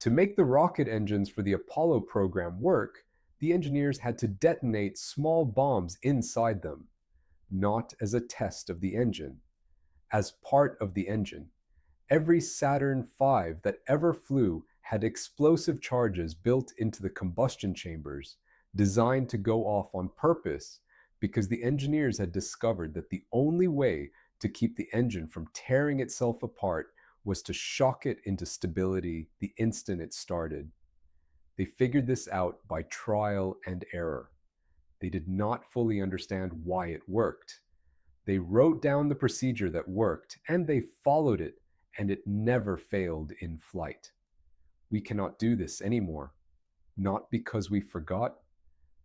To make the rocket engines for the Apollo program work, the engineers had to detonate small bombs inside them, not as a test of the engine, as part of the engine. Every Saturn V that ever flew had explosive charges built into the combustion chambers, designed to go off on purpose because the engineers had discovered that the only way to keep the engine from tearing itself apart was to shock it into stability the instant it started. They figured this out by trial and error. They did not fully understand why it worked. They wrote down the procedure that worked, and they followed it, and it never failed in flight. We cannot do this anymore, not because we forgot,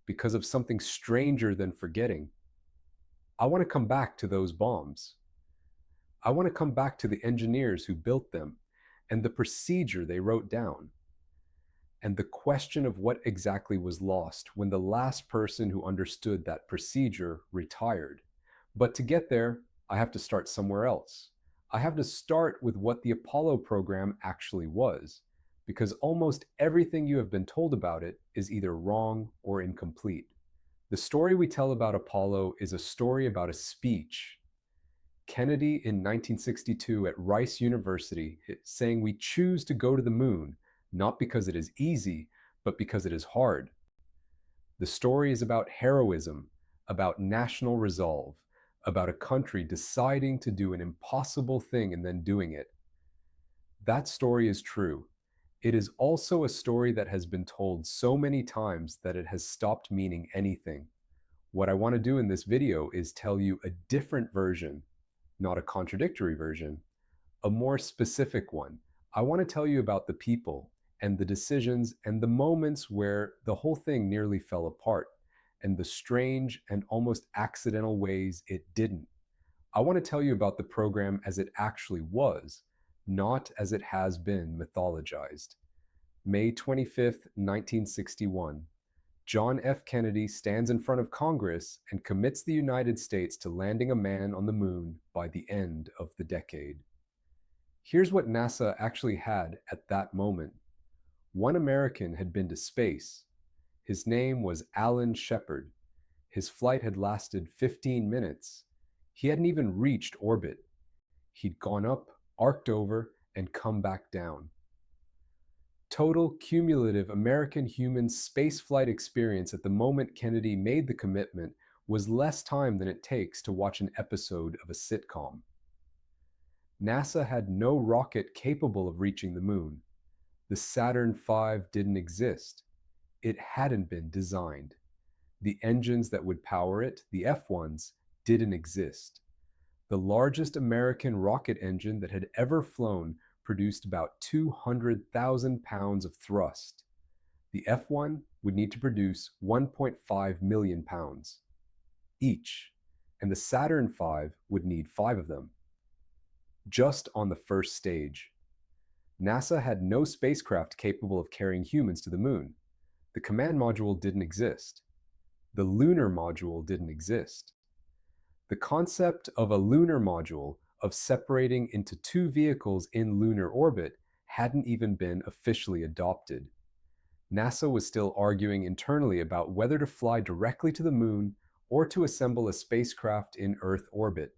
because of something stranger than forgetting. I want to come back to those bombs. I want to come back to the engineers who built them and the procedure they wrote down, and the question of what exactly was lost when the last person who understood that procedure retired. But to get there, I have to start somewhere else. I have to start with what the Apollo program actually was, because almost everything you have been told about it is either wrong or incomplete. The story we tell about Apollo is a story about a speech. Kennedy in 1962 at Rice University saying we choose to go to the moon, not because it is easy, but because it is hard. The story is about heroism, about national resolve, about a country deciding to do an impossible thing and then doing it. That story is true. It is also a story that has been told so many times that it has stopped meaning anything. What I want to do in this video is tell you a different version, not a contradictory version, a more specific one. I want to tell you about the people and the decisions and the moments where the whole thing nearly fell apart, and the strange and almost accidental ways it didn't. I want to tell you about the program as it actually was, not as it has been mythologized. May 25th, 1961. John F. Kennedy stands in front of Congress and commits the United States to landing a man on the moon by the end of the decade. Here's what NASA actually had at that moment. One American had been to space. His name was Alan Shepard. His flight had lasted 15 minutes. He hadn't even reached orbit. He'd gone up, arced over, and come back down. Total cumulative American human spaceflight experience at the moment Kennedy made the commitment was less time than it takes to watch an episode of a sitcom. NASA had no rocket capable of reaching the moon. The Saturn V didn't exist. It hadn't been designed. The engines that would power it, the F-1s, didn't exist. The largest American rocket engine that had ever flown produced about 200,000 pounds of thrust. The F-1 would need to produce 1.5 million pounds each, and the Saturn V would need 5 of them. Just on the first stage. NASA had no spacecraft capable of carrying humans to the moon. The command module didn't exist. The lunar module didn't exist. The concept of a lunar module, of separating into 2 vehicles in lunar orbit, hadn't even been officially adopted. NASA was still arguing internally about whether to fly directly to the moon or to assemble a spacecraft in Earth orbit.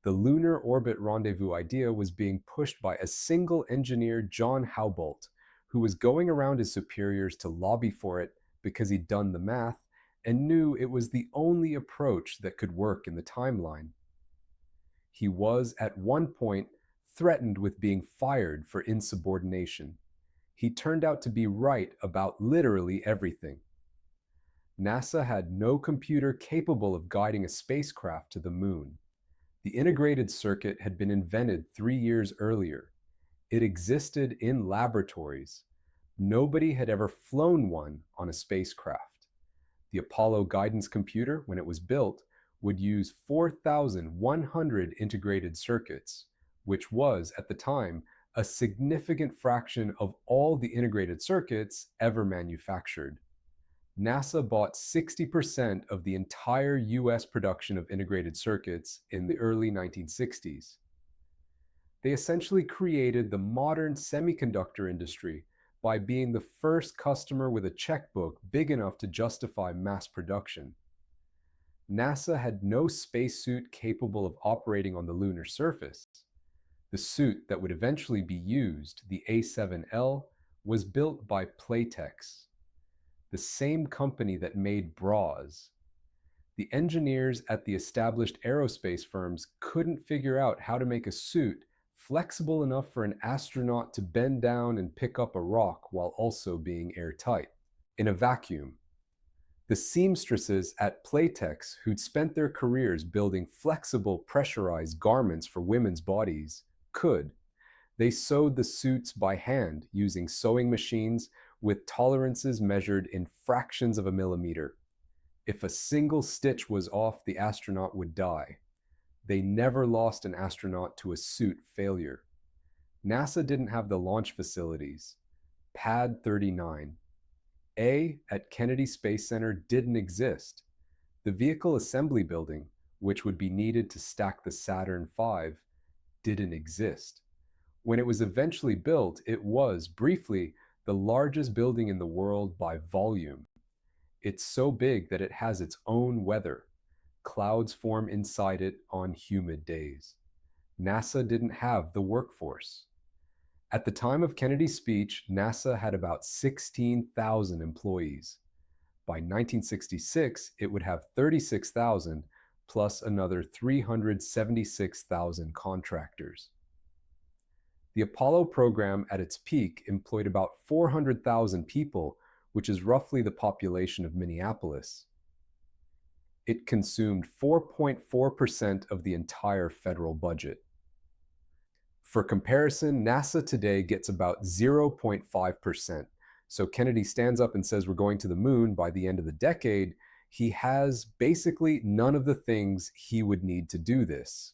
The lunar orbit rendezvous idea was being pushed by a single engineer, John Houbolt, who was going around his superiors to lobby for it because he'd done the math and knew it was the only approach that could work in the timeline. He was, at one point, threatened with being fired for insubordination. He turned out to be right about literally everything. NASA had no computer capable of guiding a spacecraft to the moon. The integrated circuit had been invented 3 years earlier. It existed in laboratories. Nobody had ever flown one on a spacecraft. The Apollo guidance computer, when it was built, would use 4,100 integrated circuits, which was, at the time, a significant fraction of all the integrated circuits ever manufactured. NASA bought 60% of the entire US production of integrated circuits in the early 1960s. They essentially created the modern semiconductor industry by being the first customer with a checkbook big enough to justify mass production. NASA had no spacesuit capable of operating on the lunar surface. The suit that would eventually be used, the A7L, was built by Playtex, the same company that made bras. The engineers at the established aerospace firms couldn't figure out how to make a suit flexible enough for an astronaut to bend down and pick up a rock while also being airtight. In a vacuum, the seamstresses at Playtex, who'd spent their careers building flexible, pressurized garments for women's bodies, could. They sewed the suits by hand using sewing machines with tolerances measured in fractions of a millimeter. If a single stitch was off, the astronaut would die. They never lost an astronaut to a suit failure. NASA didn't have the launch facilities. Pad 39. A at Kennedy Space Center didn't exist. The vehicle assembly building, which would be needed to stack the Saturn V, didn't exist. When it was eventually built, it was, briefly, the largest building in the world by volume. It's so big that it has its own weather. Clouds form inside it on humid days. NASA didn't have the workforce. At the time of Kennedy's speech, NASA had about 16,000 employees. By 1966, it would have 36,000 plus another 376,000 contractors. The Apollo program at its peak employed about 400,000 people, which is roughly the population of Minneapolis. It consumed 4.4% of the entire federal budget. For comparison, NASA today gets about 0.5%. So Kennedy stands up and says we're going to the moon by the end of the decade. He has basically none of the things he would need to do this.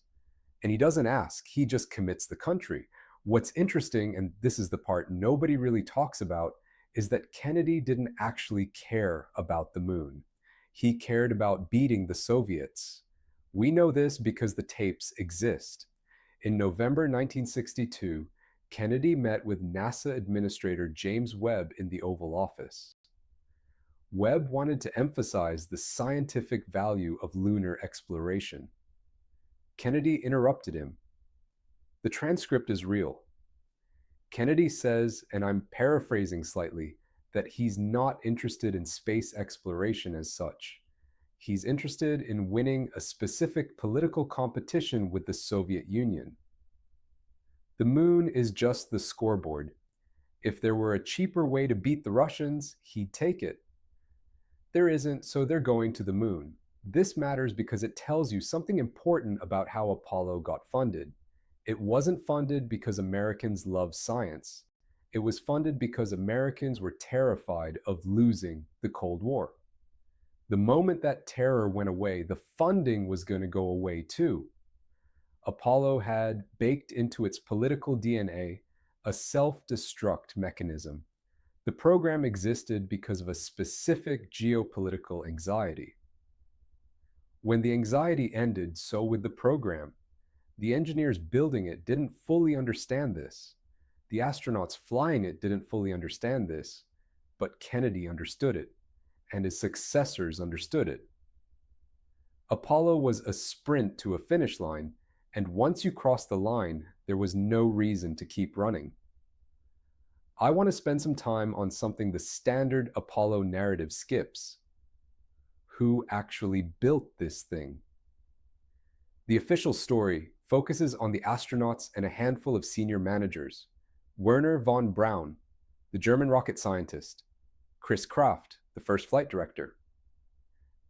And he doesn't ask, he just commits the country. What's interesting, and this is the part nobody really talks about, is that Kennedy didn't actually care about the moon. He cared about beating the Soviets. We know this because the tapes exist. In November 1962, Kennedy met with NASA Administrator James Webb in the Oval Office. Webb wanted to emphasize the scientific value of lunar exploration. Kennedy interrupted him. The transcript is real. Kennedy says, and I'm paraphrasing slightly, that he's not interested in space exploration as such. He's interested in winning a specific political competition with the Soviet Union. The moon is just the scoreboard. If there were a cheaper way to beat the Russians, he'd take it. There isn't, so they're going to the moon. This matters because it tells you something important about how Apollo got funded. It wasn't funded because Americans love science. It was funded because Americans were terrified of losing the Cold War. The moment that terror went away, the funding was going to go away too. Apollo had baked into its political DNA a self-destruct mechanism. The program existed because of a specific geopolitical anxiety. When the anxiety ended, so would the program. The engineers building it didn't fully understand this. The astronauts flying it didn't fully understand this, but Kennedy understood it, and his successors understood it. Apollo was a sprint to a finish line, and once you crossed the line, there was no reason to keep running. I want to spend some time on something the standard Apollo narrative skips. Who actually built this thing? The official story focuses on the astronauts and a handful of senior managers. Werner von Braun, the German rocket scientist. Chris Kraft, the first flight director.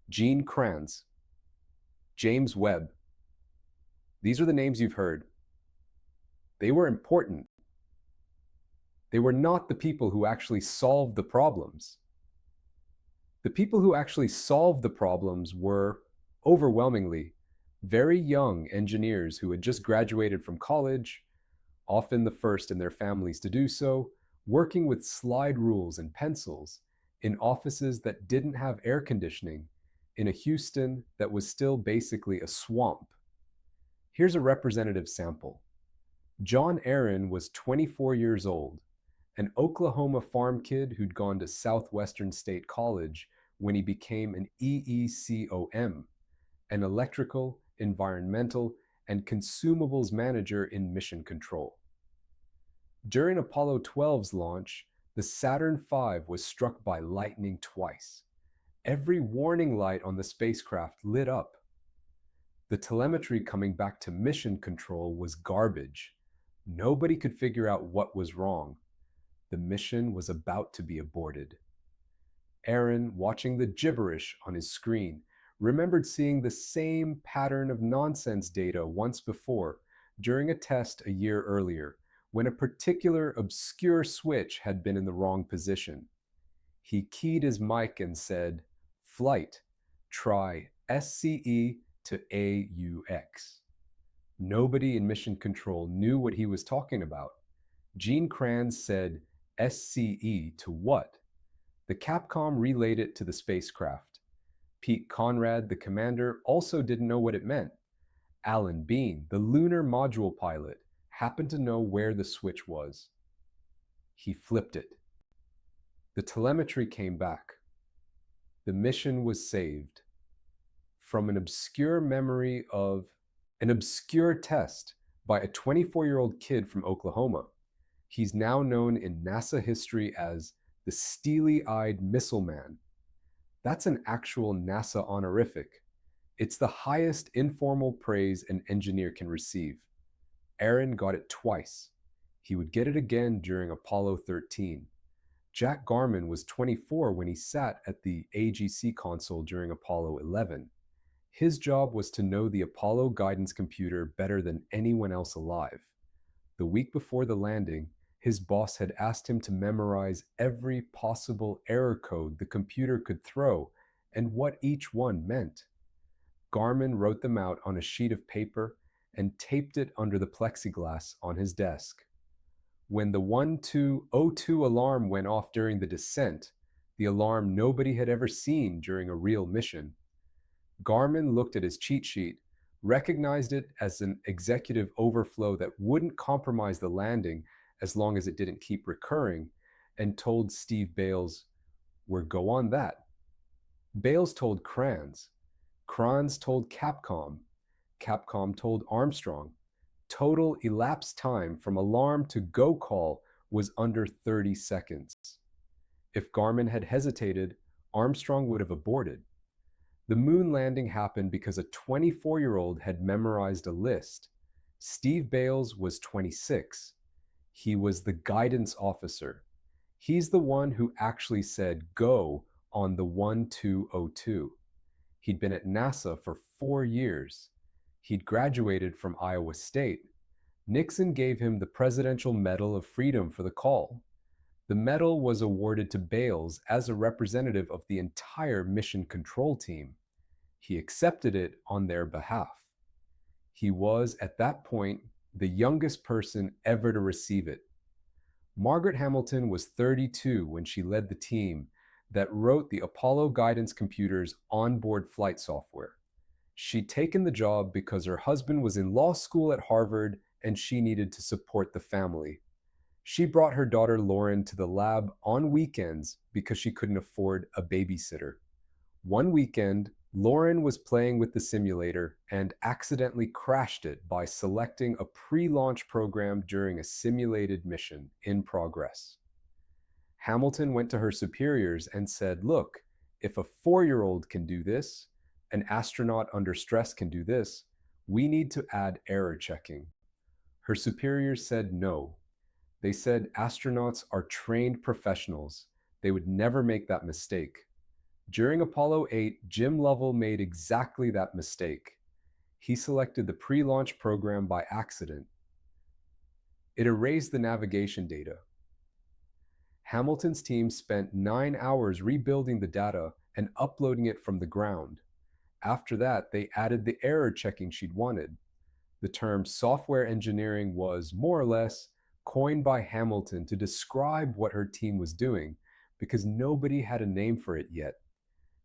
Gene Kranz. James Webb. These are the names you've heard. They were important. They were not the people who actually solved the problems. The people who actually solved the problems were, overwhelmingly, very young engineers who had just graduated from college, often the first in their families to do so, working with slide rules and pencils in offices that didn't have air conditioning, in a Houston that was still basically a swamp. Here's a representative sample. John Aaron was 24 years old, an Oklahoma farm kid who'd gone to Southwestern State College when he became an EECOM, an electrical, environmental, and consumables manager in mission control. During Apollo 12's launch, the Saturn V was struck by lightning twice. Every warning light on the spacecraft lit up. The telemetry coming back to mission control was garbage. Nobody could figure out what was wrong. The mission was about to be aborted. Aaron, watching the gibberish on his screen, remembered seeing the same pattern of nonsense data once before, during a test a year earlier, when a particular obscure switch had been in the wrong position. He keyed his mic and said, "Flight, try SCE to AUX." Nobody in mission control knew what he was talking about. Gene Kranz said, "SCE to what?" The Capcom relayed it to the spacecraft. Pete Conrad, the commander, also didn't know what it meant. Alan Bean, the lunar module pilot, happened to know where the switch was. He flipped it. The telemetry came back. The mission was saved. From an obscure memory of an obscure test by a 24-year-old kid from Oklahoma. He's now known in NASA history as the Steely-Eyed Missile Man. That's an actual NASA honorific. It's the highest informal praise an engineer can receive. Aaron got it twice. He would get it again during Apollo 13. Jack Garman was 24 when he sat at the AGC console during Apollo 11. His job was to know the Apollo guidance computer better than anyone else alive. The week before the landing, his boss had asked him to memorize every possible error code the computer could throw and what each one meant. Garman wrote them out on a sheet of paper and taped it under the plexiglass on his desk. When the 1202 alarm went off during the descent, the alarm nobody had ever seen during a real mission, Garman looked at his cheat sheet, recognized it as an executive overflow that wouldn't compromise the landing as long as it didn't keep recurring, and told Steve Bales, "We're go on that." Bales told Kranz. Kranz told Capcom. Capcom told Armstrong. Total elapsed time from alarm to go call was under 30 seconds. If Garman had hesitated, Armstrong would have aborted. The moon landing happened because a 24-year-old had memorized a list. Steve Bales was 26. He was the guidance officer. He's the one who actually said go on the 1202. He'd been at NASA for 4 years. He'd graduated from Iowa State. Nixon gave him the Presidential Medal of Freedom for the call. The medal was awarded to Bales as a representative of the entire mission control team. He accepted it on their behalf. He was, at that point, the youngest person ever to receive it. Margaret Hamilton was 32 when she led the team that wrote the Apollo guidance computer's onboard flight software. She'd taken the job because her husband was in law school at Harvard and she needed to support the family. She brought her daughter Lauren to the lab on weekends because she couldn't afford a babysitter. One weekend, Lauren was playing with the simulator and accidentally crashed it by selecting a pre-launch program during a simulated mission in progress. Hamilton went to her superiors and said, "Look, if a 4-year-old can do this, an astronaut under stress can do this, we need to add error checking." Her superiors said no. They said astronauts are trained professionals. They would never make that mistake. During Apollo 8, Jim Lovell made exactly that mistake. He selected the pre-launch program by accident. It erased the navigation data. Hamilton's team spent 9 hours rebuilding the data and uploading it from the ground. After that, they added the error checking she'd wanted. The term software engineering was, more or less, coined by Hamilton to describe what her team was doing, because nobody had a name for it yet.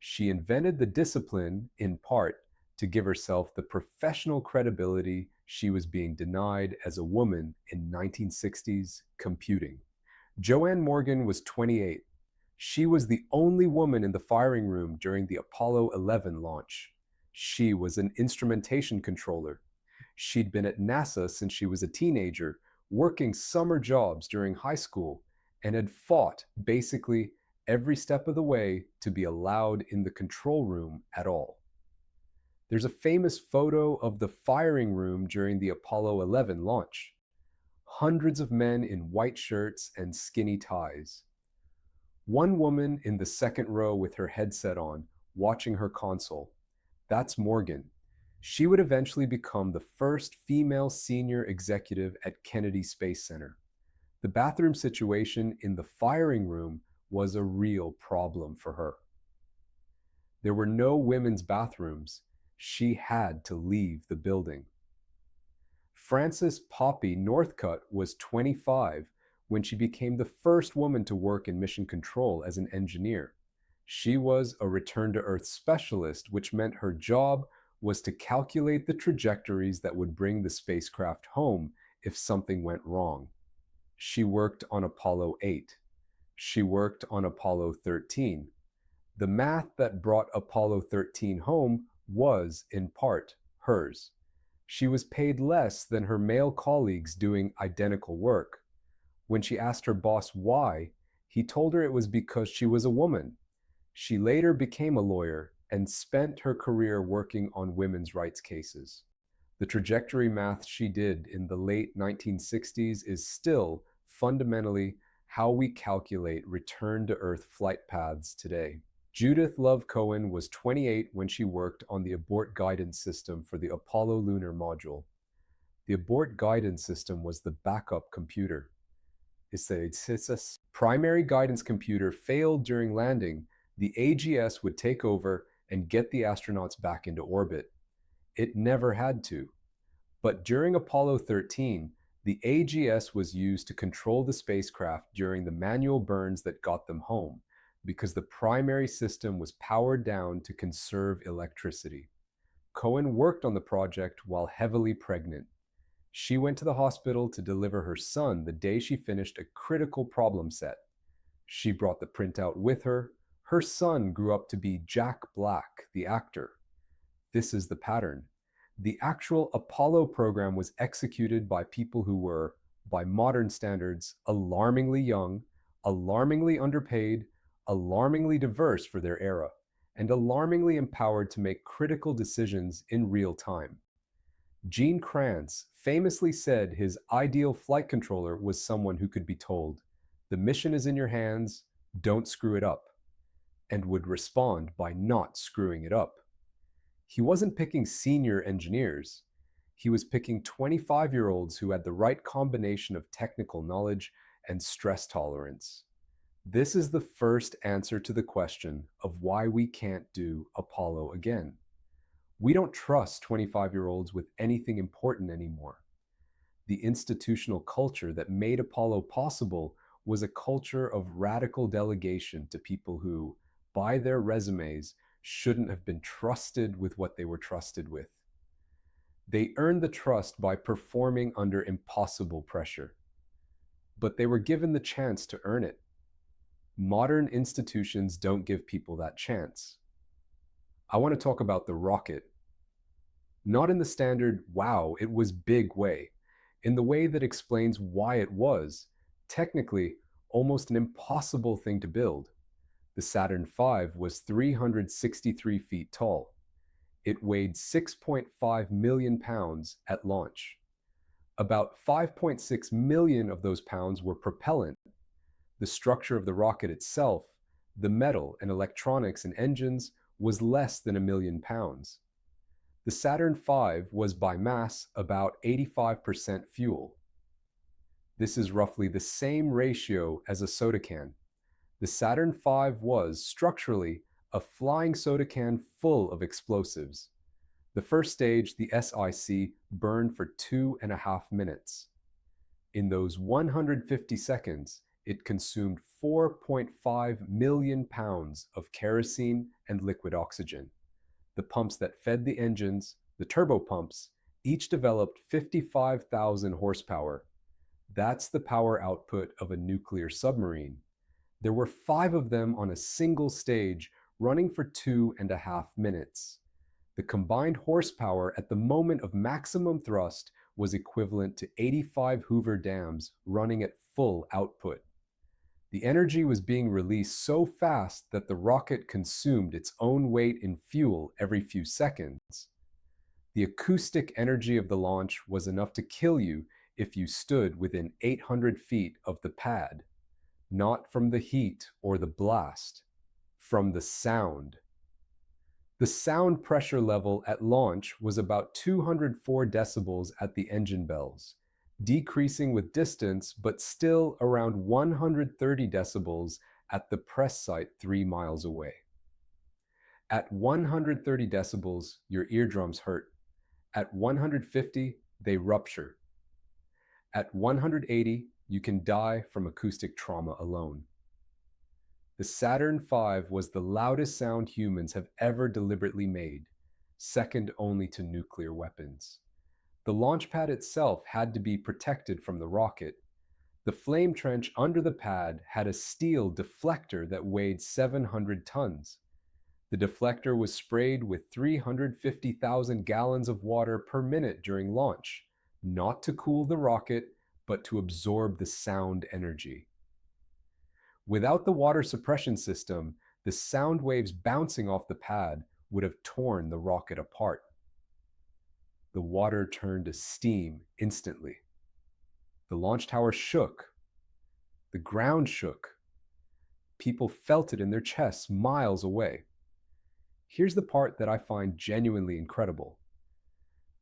She invented the discipline, in part, to give herself the professional credibility she was being denied as a woman in 1960s computing. Joanne Morgan was 28. She was the only woman in the firing room during the Apollo 11 launch. She was an instrumentation controller. She'd been at NASA since she was a teenager, working summer jobs during high school, and had fought basically every step of the way to be allowed in the control room at all. There's a famous photo of the firing room during the Apollo 11 launch. Hundreds of men in white shirts and skinny ties. One woman in the second row with her headset on, watching her console. That's Morgan. She would eventually become the first female senior executive at Kennedy Space Center. The bathroom situation in the firing room was a real problem for her. There were no women's bathrooms. She had to leave the building. Frances Poppy Northcutt was 25 when she became the first woman to work in mission control as an engineer. She was a return-to-Earth specialist, which meant her job was to calculate the trajectories that would bring the spacecraft home if something went wrong. She worked on Apollo 8. She worked on Apollo 13. The math that brought Apollo 13 home was, in part, hers. She was paid less than her male colleagues doing identical work. When she asked her boss why, he told her it was because she was a woman. She later became a lawyer and spent her career working on women's rights cases. The trajectory math she did in the late 1960s is still fundamentally how we calculate return-to-Earth flight paths today. Judith Love Cohen was 28 when she worked on the abort guidance system for the Apollo lunar module. The abort guidance system was the backup computer. Its primary guidance computer failed during landing. The AGS would take over and get the astronauts back into orbit. It never had to. But during Apollo 13, the AGS was used to control the spacecraft during the manual burns that got them home, because the primary system was powered down to conserve electricity. Cohen worked on the project while heavily pregnant. She went to the hospital to deliver her son the day she finished a critical problem set. She brought the printout with her. Her son grew up to be Jack Black, the actor. This is the pattern. The actual Apollo program was executed by people who were, by modern standards, alarmingly young, alarmingly underpaid, alarmingly diverse for their era, and alarmingly empowered to make critical decisions in real time. Gene Kranz famously said his ideal flight controller was someone who could be told, "The mission is in your hands, don't screw it up," and would respond by not screwing it up. He wasn't picking senior engineers. He was picking 25-year-olds who had the right combination of technical knowledge and stress tolerance. This is the first answer to the question of why we can't do Apollo again. We don't trust 25-year-olds with anything important anymore. The institutional culture that made Apollo possible was a culture of radical delegation to people who, by their resumes, shouldn't have been trusted with what they were trusted with. They earned the trust by performing under impossible pressure. But they were given the chance to earn it. Modern institutions don't give people that chance. I want to talk about the rocket. Not in the standard, wow, it was big way. In the way that explains why it was, technically, almost an impossible thing to build. The Saturn V was 363 feet tall. It weighed 6.5 million pounds at launch. About 5.6 million of those pounds were propellant. The structure of the rocket itself, the metal and electronics and engines, was less than 1 million pounds. The Saturn V was by mass about 85% fuel. This is roughly the same ratio as a soda can. The Saturn V was, structurally, a flying soda can full of explosives. The first stage, the SIC, burned for 2.5 minutes. In those 150 seconds, it consumed 4.5 million pounds of kerosene and liquid oxygen. The pumps that fed the engines, the turbopumps, each developed 55,000 horsepower. That's the power output of a nuclear submarine. There were 5 of them on a single stage, running for 2.5 minutes. The combined horsepower at the moment of maximum thrust was equivalent to 85 Hoover dams running at full output. The energy was being released so fast that the rocket consumed its own weight in fuel every few seconds. The acoustic energy of the launch was enough to kill you if you stood within 800 feet of the pad, not from the heat or the blast, from the sound. The sound pressure level at launch was about 204 decibels at the engine bells, decreasing with distance but still around 130 decibels at the press site 3 miles away. At 130 decibels, your eardrums hurt. At 150, they rupture. At 180, you can die from acoustic trauma alone. The Saturn V was the loudest sound humans have ever deliberately made, second only to nuclear weapons. The launch pad itself had to be protected from the rocket. The flame trench under the pad had a steel deflector that weighed 700 tons. The deflector was sprayed with 350,000 gallons of water per minute during launch, not to cool the rocket, but to absorb the sound energy. Without the water suppression system, the sound waves bouncing off the pad would have torn the rocket apart. The water turned to steam instantly. The launch tower shook. The ground shook. People felt it in their chests miles away. Here's the part that I find genuinely incredible.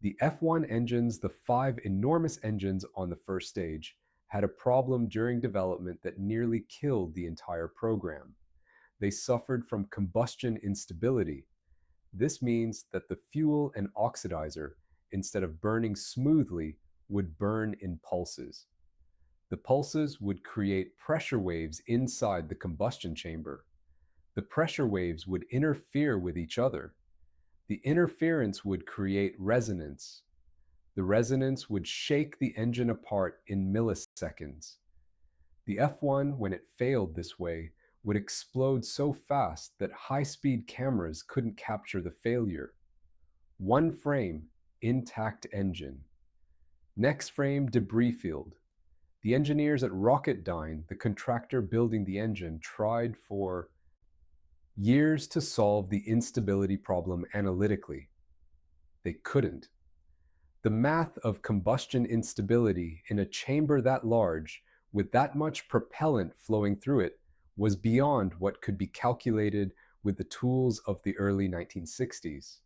The F1 engines, the 5 enormous engines on the first stage, had a problem during development that nearly killed the entire program. They suffered from combustion instability. This means that the fuel and oxidizer, instead of burning smoothly, would burn in pulses. The pulses would create pressure waves inside the combustion chamber. The pressure waves would interfere with each other. The interference would create resonance. The resonance would shake the engine apart in milliseconds. The F1, when it failed this way, would explode so fast that high-speed cameras couldn't capture the failure. One frame, intact engine. Next frame, debris field. The engineers at Rocketdyne, the contractor building the engine, tried for years to solve the instability problem analytically. They couldn't. The math of combustion instability in a chamber that large, with that much propellant flowing through it, was beyond what could be calculated with the tools of the early 1960s.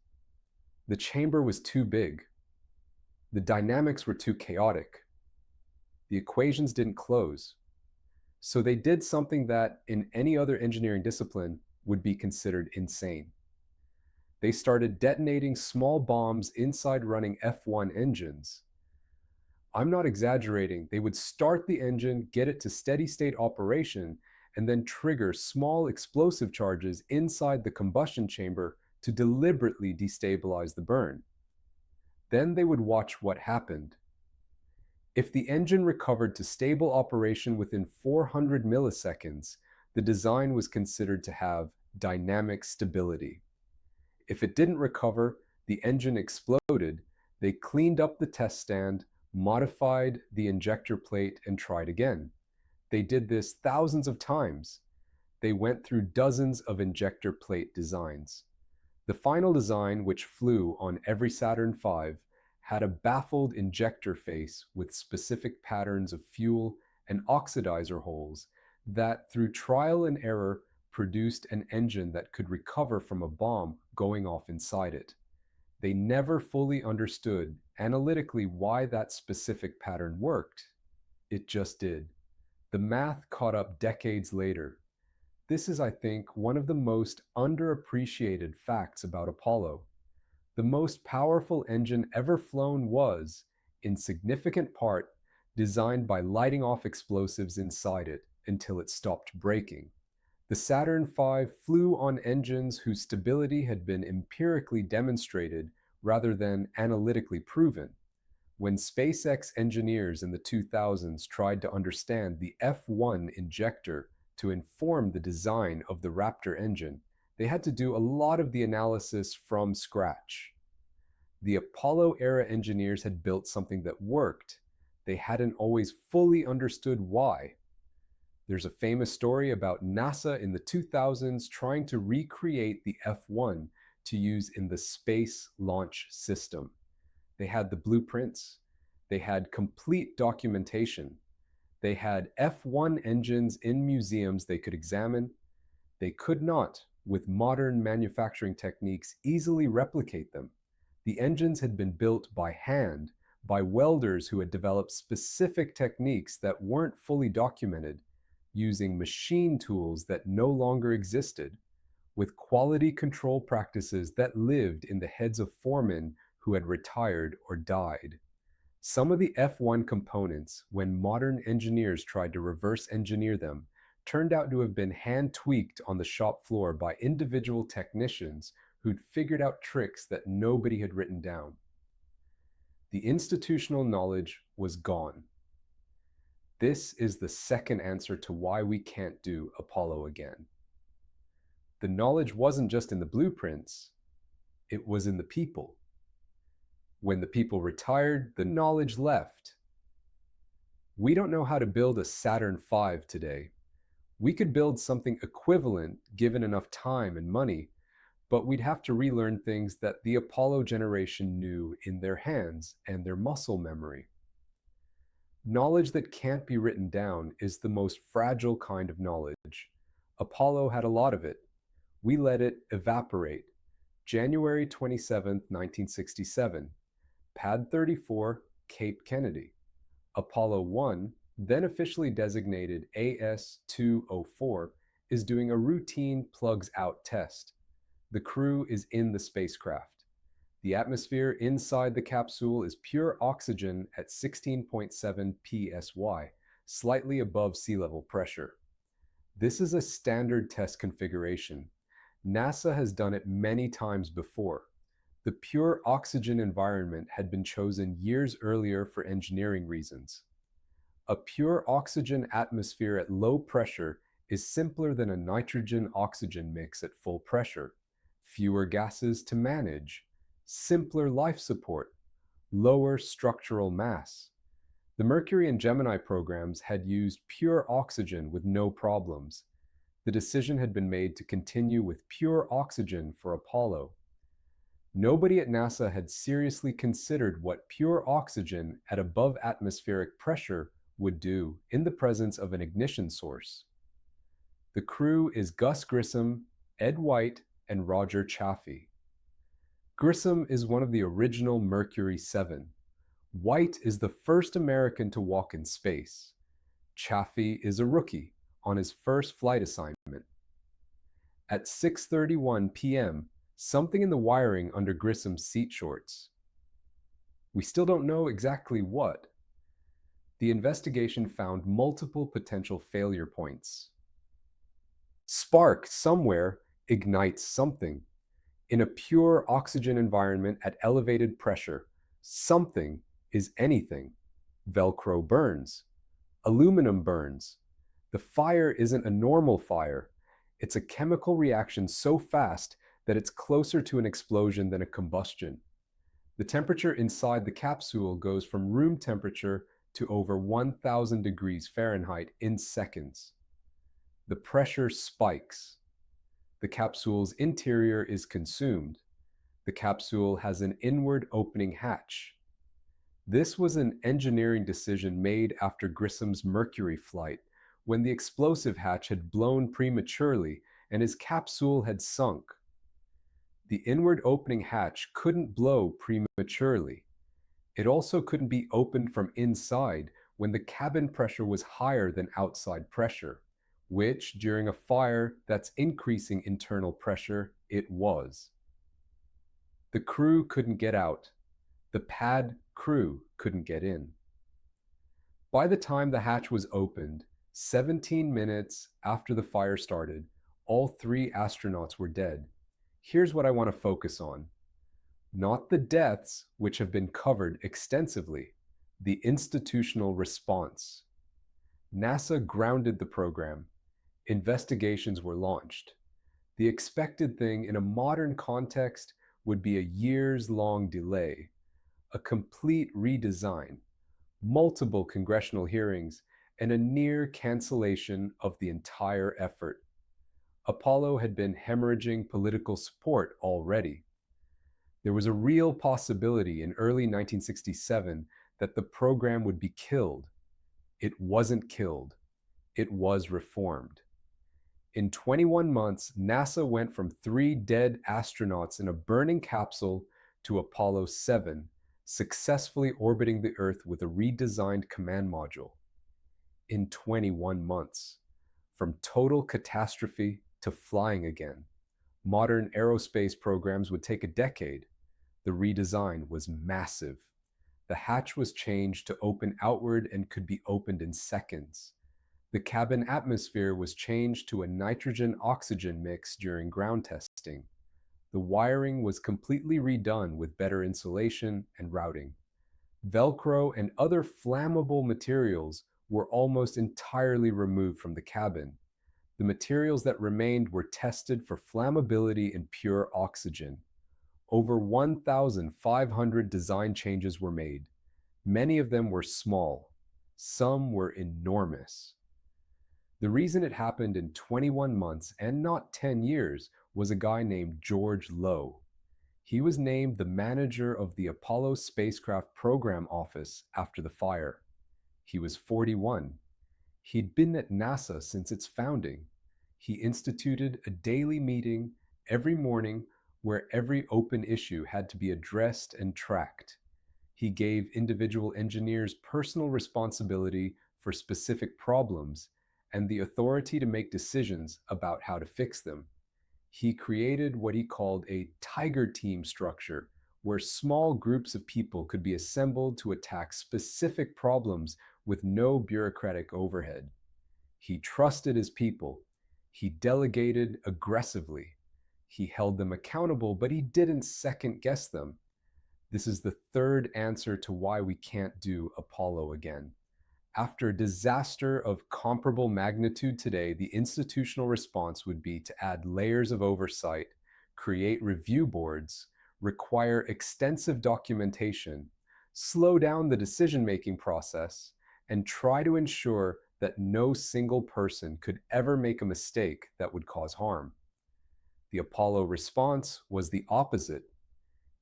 The chamber was too big. The dynamics were too chaotic. The equations didn't close. So they did something that, in any other engineering discipline, would be considered insane. They started detonating small bombs inside running F1 engines. I'm not exaggerating. They would start the engine, get it to steady state operation, and then trigger small explosive charges inside the combustion chamber to deliberately destabilize the burn. Then they would watch what happened. If the engine recovered to stable operation within 400 milliseconds, the design was considered to have dynamic stability. If it didn't recover, the engine exploded. They cleaned up the test stand, modified the injector plate, and tried again. They did this thousands of times. They went through dozens of injector plate designs. The final design, which flew on every Saturn V, had a baffled injector face with specific patterns of fuel and oxidizer holes that, through trial and error, produced an engine that could recover from a bomb going off inside it. They never fully understood analytically why that specific pattern worked. It just did. The math caught up decades later. This is, I think, one of the most underappreciated facts about Apollo. The most powerful engine ever flown was, in significant part, designed by lighting off explosives inside it until it stopped breaking. The Saturn V flew on engines whose stability had been empirically demonstrated rather than analytically proven. When SpaceX engineers in the 2000s tried to understand the F1 injector to inform the design of the Raptor engine, they had to do a lot of the analysis from scratch. The Apollo era engineers had built something that worked. They hadn't always fully understood why. There's a famous story about NASA in the 2000s trying to recreate the F1 to use in the Space Launch System. They had the blueprints, they had complete documentation, they had F1 engines in museums they could examine. They could not, with modern manufacturing techniques, easily replicate them. The engines had been built by hand, by welders who had developed specific techniques that weren't fully documented, using machine tools that no longer existed, with quality control practices that lived in the heads of foremen who had retired or died. Some of the F1 components, when modern engineers tried to reverse engineer them, turned out to have been hand-tweaked on the shop floor by individual technicians who'd figured out tricks that nobody had written down. The institutional knowledge was gone. This is the second answer to why we can't do Apollo again. The knowledge wasn't just in the blueprints, it was in the people. When the people retired, the knowledge left. We don't know how to build a Saturn V today. We could build something equivalent given enough time and money, but we'd have to relearn things that the Apollo generation knew in their hands and their muscle memory. Knowledge that can't be written down is the most fragile kind of knowledge. Apollo had a lot of it. We let it evaporate. January 27, 1967. Pad 34, Cape Kennedy. Apollo 1, then officially designated AS-204, is doing a routine plugs-out test. The crew is in the spacecraft. The atmosphere inside the capsule is pure oxygen at 16.7 psi, slightly above sea level pressure. This is a standard test configuration. NASA has done it many times before. The pure oxygen environment had been chosen years earlier for engineering reasons. A pure oxygen atmosphere at low pressure is simpler than a nitrogen-oxygen mix at full pressure. Fewer gases to manage, simpler life support, lower structural mass. The Mercury and Gemini programs had used pure oxygen with no problems. The decision had been made to continue with pure oxygen for Apollo. Nobody at NASA had seriously considered what pure oxygen at above atmospheric pressure would do in the presence of an ignition source. The crew is Gus Grissom, Ed White, and Roger Chaffee. Grissom is one of the original Mercury 7. White is the first American to walk in space. Chaffee is a rookie on his first flight assignment. At 6:31 p.m., something in the wiring under Grissom's seat shorts. We still don't know exactly what. The investigation found multiple potential failure points. Spark somewhere ignites something. In a pure oxygen environment at elevated pressure, something is anything. Velcro burns. Aluminum burns. The fire isn't a normal fire. It's a chemical reaction so fast that it's closer to an explosion than a combustion. The temperature inside the capsule goes from room temperature to over 1,000 degrees Fahrenheit in seconds. The pressure spikes. The capsule's interior is consumed. The capsule has an inward opening hatch. This was an engineering decision made after Grissom's Mercury flight, when the explosive hatch had blown prematurely and his capsule had sunk. The inward opening hatch couldn't blow prematurely. It also couldn't be opened from inside when the cabin pressure was higher than outside pressure, which, during a fire that's increasing internal pressure, it was. The crew couldn't get out. The pad crew couldn't get in. By the time the hatch was opened, 17 minutes after the fire started, all 3 astronauts were dead. Here's what I want to focus on. Not the deaths, which have been covered extensively, the institutional response. NASA grounded the program. Investigations were launched. The expected thing in a modern context would be a years-long delay, a complete redesign, multiple congressional hearings, and a near cancellation of the entire effort. Apollo had been hemorrhaging political support already. There was a real possibility in early 1967 that the program would be killed. It wasn't killed. It was reformed. In 21 months, NASA went from 3 dead astronauts in a burning capsule to Apollo 7, successfully orbiting the Earth with a redesigned command module. In 21 months, from total catastrophe to flying again. Modern aerospace programs would take a decade. The redesign was massive. The hatch was changed to open outward and could be opened in seconds. The cabin atmosphere was changed to a nitrogen-oxygen mix during ground testing. The wiring was completely redone with better insulation and routing. Velcro and other flammable materials were almost entirely removed from the cabin. The materials that remained were tested for flammability in pure oxygen. Over 1,500 design changes were made. Many of them were small. Some were enormous. The reason it happened in 21 months and not 10 years was a guy named George Low. He was named the manager of the Apollo spacecraft program office after the fire. He was 41. He'd been at NASA since its founding. He instituted a daily meeting every morning where every open issue had to be addressed and tracked. He gave individual engineers personal responsibility for specific problems and the authority to make decisions about how to fix them. He created what he called a tiger team structure, where small groups of people could be assembled to attack specific problems with no bureaucratic overhead. He trusted his people. He delegated aggressively. He held them accountable, but he didn't second-guess them. This is the third answer to why we can't do Apollo again. After a disaster of comparable magnitude today, the institutional response would be to add layers of oversight, create review boards, require extensive documentation, slow down the decision-making process, and try to ensure that no single person could ever make a mistake that would cause harm. The Apollo response was the opposite.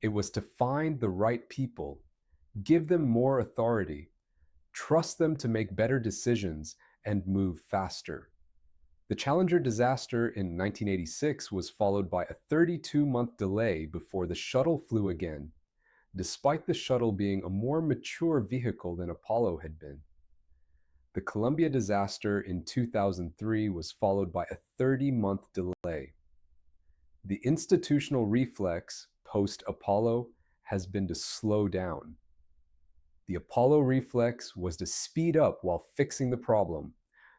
It was to find the right people, give them more authority, trust them to make better decisions, and move faster. The Challenger disaster in 1986 was followed by a 32-month delay before the shuttle flew again, despite the shuttle being a more mature vehicle than Apollo had been. The Columbia disaster in 2003 was followed by a 30-month delay. The institutional reflex post-Apollo has been to slow down. The Apollo reflex was to speed up while fixing the problem.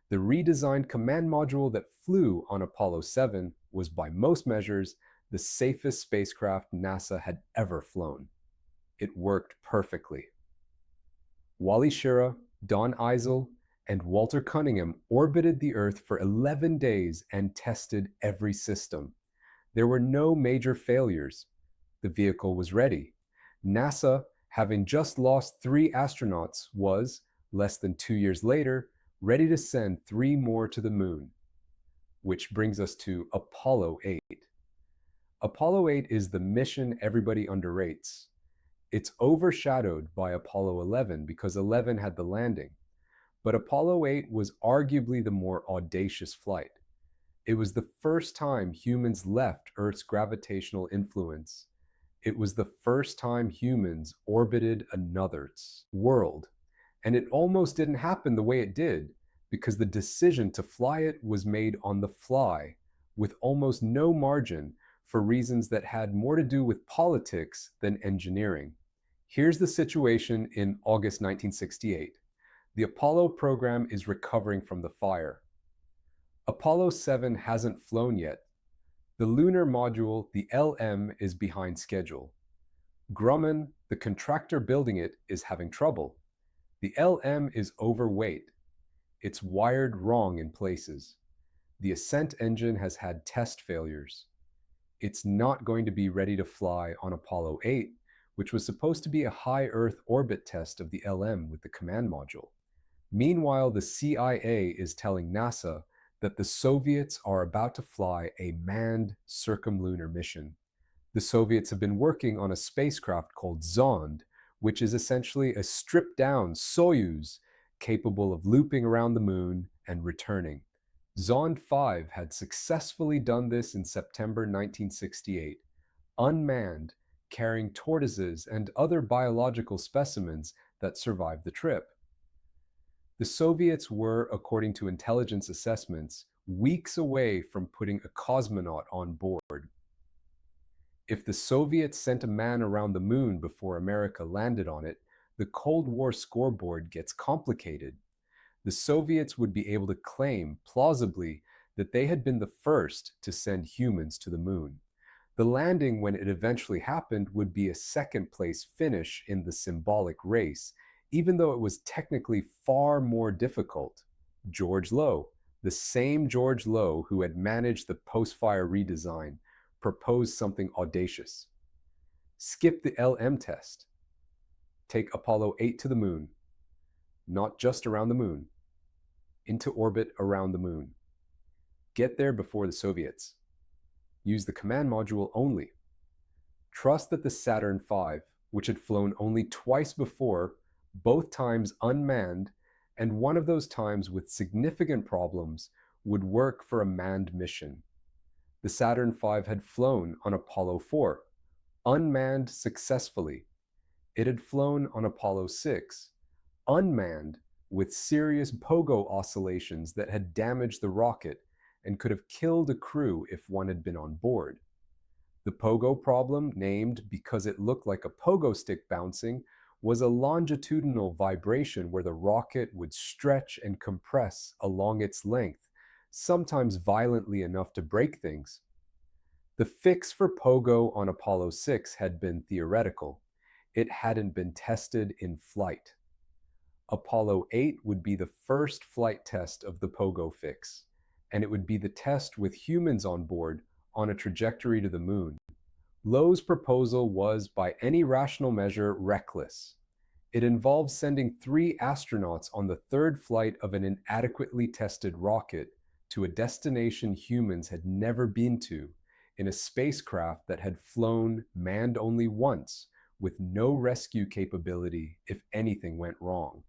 The redesigned command module that flew on Apollo 7 was by most measures the safest spacecraft NASA had ever flown. It worked perfectly. Wally Schirra, Don Eisel, and Walter Cunningham orbited the Earth for 11 days and tested every system. There were no major failures. The vehicle was ready. NASA, having just lost 3 astronauts, was, less than 2 years later, ready to send 3 more to the moon. Which brings us to Apollo 8. Apollo 8 is the mission everybody underrates. It's overshadowed by Apollo 11 because 11 had the landing. But Apollo 8 was arguably the more audacious flight. It was the first time humans left Earth's gravitational influence. It was the first time humans orbited another world. And it almost didn't happen the way it did, because the decision to fly it was made on the fly, with almost no margin, for reasons that had more to do with politics than engineering. Here's the situation in August 1968. The Apollo program is recovering from the fire. Apollo 7 hasn't flown yet. The lunar module, the LM, is behind schedule. Grumman, the contractor building it, is having trouble. The LM is overweight. It's wired wrong in places. The ascent engine has had test failures. It's not going to be ready to fly on Apollo 8, which was supposed to be a high Earth orbit test of the LM with the command module. Meanwhile, the CIA is telling NASA that the Soviets are about to fly a manned circumlunar mission. The Soviets have been working on a spacecraft called Zond, which is essentially a stripped down Soyuz capable of looping around the moon and returning. Zond 5 had successfully done this in September 1968, unmanned, carrying tortoises and other biological specimens that survived the trip. The Soviets were, according to intelligence assessments, weeks away from putting a cosmonaut on board. If the Soviets sent a man around the moon before America landed on it, the Cold War scoreboard gets complicated. The Soviets would be able to claim, plausibly, that they had been the first to send humans to the moon. The landing, when it eventually happened, would be a second-place finish in the symbolic race, even though it was technically far more difficult. George Low, the same George Low who had managed the post-fire redesign, proposed something audacious. Skip the LM test. Take Apollo 8 to the moon. Not just around the moon. Into orbit around the moon. Get there before the Soviets. Use the command module only. Trust that the Saturn V, which had flown only twice before, both times unmanned, and one of those times with significant problems, would work for a manned mission. The Saturn V had flown on Apollo 4, unmanned successfully. It had flown on Apollo 6, unmanned, with serious pogo oscillations that had damaged the rocket and could have killed a crew if one had been on board. The pogo problem, named because it looked like a pogo stick bouncing, was a longitudinal vibration where the rocket would stretch and compress along its length, sometimes violently enough to break things. The fix for pogo on Apollo 6 had been theoretical. It hadn't been tested in flight. Apollo 8 would be the first flight test of the pogo fix, and it would be the test with humans on board on a trajectory to the moon. Low's proposal was, by any rational measure, reckless. It involved sending 3 astronauts on the third flight of an inadequately tested rocket to a destination humans had never been to, in a spacecraft that had flown manned only once, with no rescue capability if anything went wrong.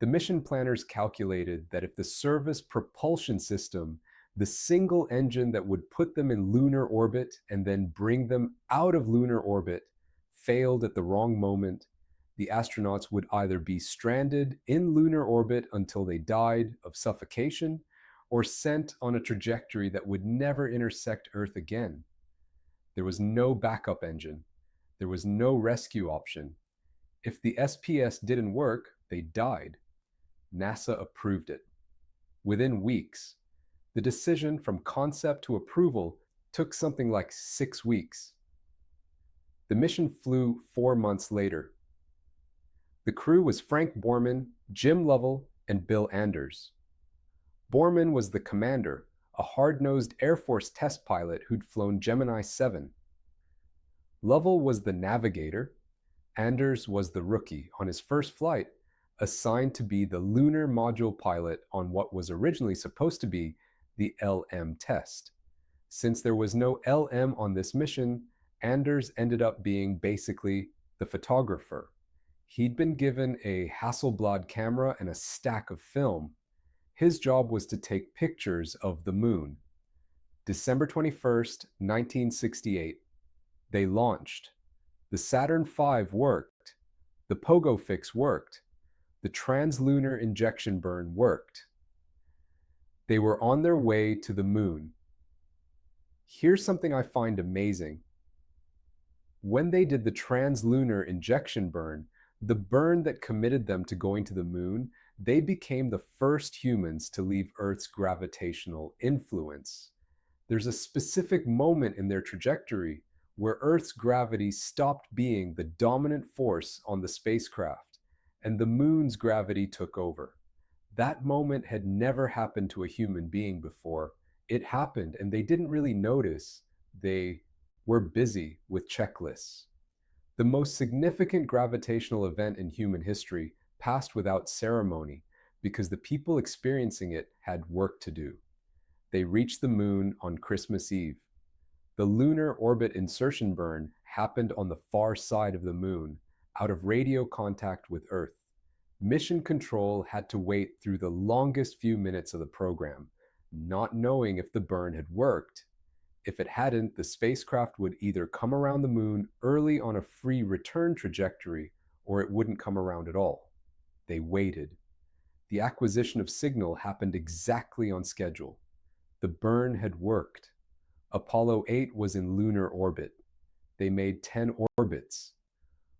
The mission planners calculated that if the service propulsion system, the single engine that would put them in lunar orbit and then bring them out of lunar orbit, failed at the wrong moment, the astronauts would either be stranded in lunar orbit until they died of suffocation, or sent on a trajectory that would never intersect Earth again. There was no backup engine. There was no rescue option. If the SPS didn't work, they died. NASA approved it. Within weeks, the decision from concept to approval took something like 6 weeks. The mission flew 4 months later. The crew was Frank Borman, Jim Lovell, and Bill Anders. Borman was the commander, a hard-nosed Air Force test pilot who'd flown Gemini 7. Lovell was the navigator. Anders was the rookie on his first flight, assigned to be the lunar module pilot on what was originally supposed to be the LM test. Since there was no LM on this mission, Anders ended up being basically the photographer. He'd been given a Hasselblad camera and a stack of film. His job was to take pictures of the moon. December 21st, 1968. They launched. The Saturn V worked. The pogo fix worked. The translunar injection burn worked. They were on their way to the moon. Here's something I find amazing. When they did the translunar injection burn, the burn that committed them to going to the moon, they became the first humans to leave Earth's gravitational influence. There's a specific moment in their trajectory where Earth's gravity stopped being the dominant force on the spacecraft and the moon's gravity took over. That moment had never happened to a human being before. It happened and they didn't really notice. They were busy with checklists. The most significant gravitational event in human history passed without ceremony because the people experiencing it had work to do. They reached the moon on Christmas Eve. The lunar orbit insertion burn happened on the far side of the moon, out of radio contact with Earth. Mission Control had to wait through the longest few minutes of the program, not knowing if the burn had worked. If it hadn't, the spacecraft would either come around the moon early on a free return trajectory, or it wouldn't come around at all. They waited. The acquisition of signal happened exactly on schedule. The burn had worked. Apollo 8 was in lunar orbit. They made 10 orbits.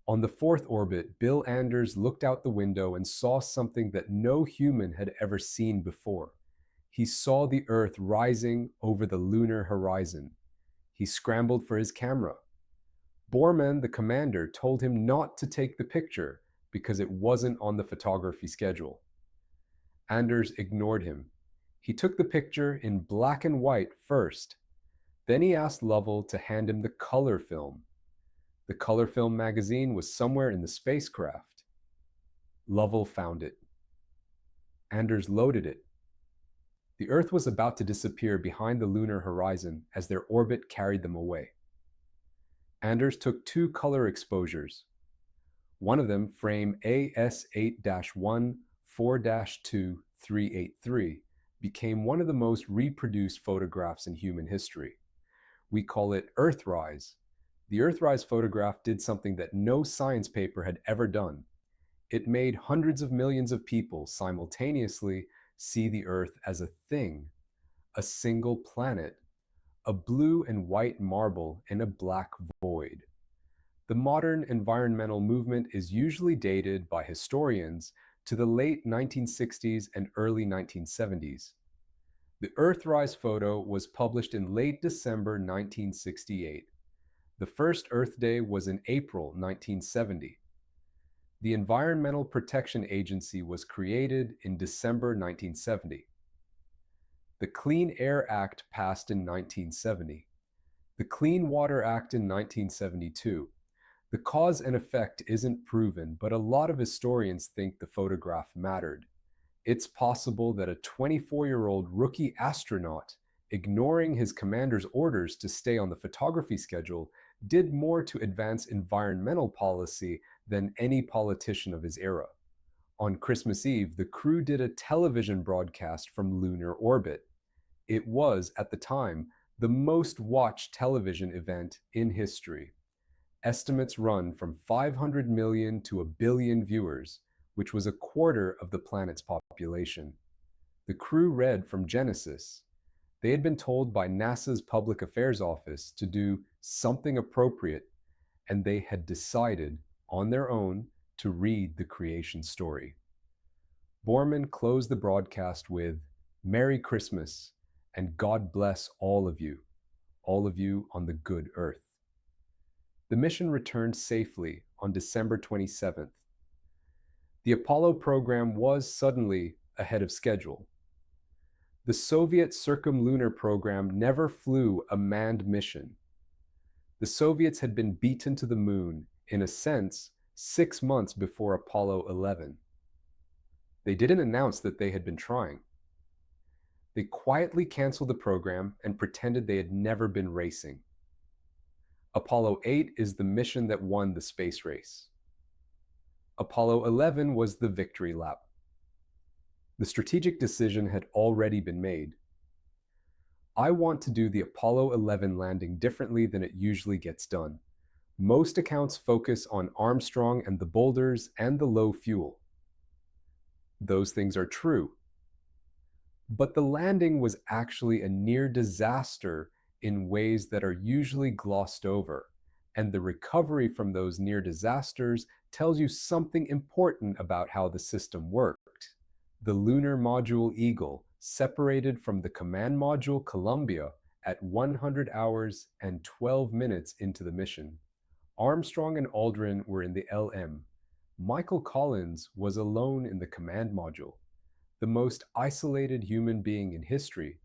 On the fourth orbit, Bill Anders looked out the window and saw something that no human had ever seen before. He saw the Earth rising over the lunar horizon. He scrambled for his camera. Borman, the commander, told him not to take the picture because it wasn't on the photography schedule. Anders ignored him. He took the picture in black and white first. Then he asked Lovell to hand him the color film. The color film magazine was somewhere in the spacecraft. Lovell found it. Anders loaded it. The Earth was about to disappear behind the lunar horizon as their orbit carried them away. Anders took 2 color exposures. One of them, frame AS8-1 4-2383, became one of the most reproduced photographs in human history. We call it Earthrise. The Earthrise photograph did something that no science paper had ever done. It made hundreds of millions of people simultaneously see the Earth as a thing, a single planet, a blue and white marble in a black void. The modern environmental movement is usually dated by historians to the late 1960s and early 1970s. The Earthrise photo was published in late December 1968. The first Earth Day was in April 1970. The Environmental Protection Agency was created in December 1970. The Clean Air Act passed in 1970. The Clean Water Act in 1972. The cause and effect isn't proven, but a lot of historians think the photograph mattered. It's possible that a 24-year-old rookie astronaut, ignoring his commander's orders to stay on the photography schedule, did more to advance environmental policy than any politician of his era. On Christmas Eve, the crew did a television broadcast from lunar orbit. It was, at the time, the most watched television event in history. Estimates run from 500 million to 1 billion viewers, which was a quarter of the planet's population. The crew read from Genesis. They had been told by NASA's Public Affairs Office to do something appropriate, and they had decided, on their own, to read the creation story. Borman closed the broadcast with, "Merry Christmas, and God bless all of you on the good earth." The mission returned safely on December 27th. The Apollo program was suddenly ahead of schedule. The Soviet circumlunar program never flew a manned mission. The Soviets had been beaten to the moon, in a sense, 6 months before Apollo 11. They didn't announce that they had been trying. They quietly canceled the program and pretended they had never been racing. Apollo 8 is the mission that won the space race. Apollo 11 was the victory lap. The strategic decision had already been made. I want to do the Apollo 11 landing differently than it usually gets done. Most accounts focus on Armstrong and the boulders and the low fuel. Those things are true. But the landing was actually a near disaster in ways that are usually glossed over, and the recovery from those near disasters tells you something important about how the system worked. The lunar module Eagle separated from the command module Columbia At 100 hours and 12 minutes into the mission, Armstrong and Aldrin were in the LM. Michael Collins was alone in the command module, the most isolated human being in history.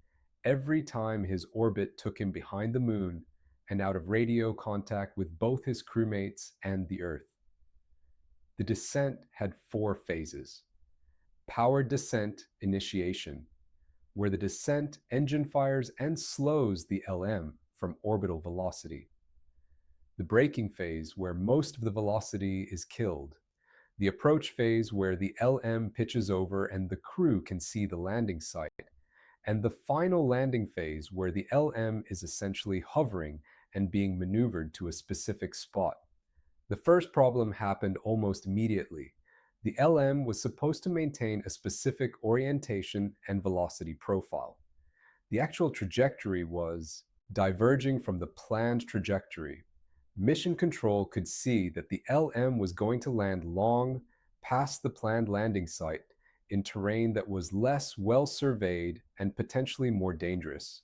Every time his orbit took him behind the moon and out of radio contact with both his crewmates and the Earth. The descent had 4 phases. Powered descent initiation, where the descent engine fires and slows the LM from orbital velocity. The braking phase, where most of the velocity is killed. The approach phase, where the LM pitches over and the crew can see the landing site. And the final landing phase, where the LM is essentially hovering and being maneuvered to a specific spot. The first problem happened almost immediately. The LM was supposed to maintain a specific orientation and velocity profile. The actual trajectory was diverging from the planned trajectory. Mission Control could see that the LM was going to land long past the planned landing site in terrain that was less well surveyed and potentially more dangerous.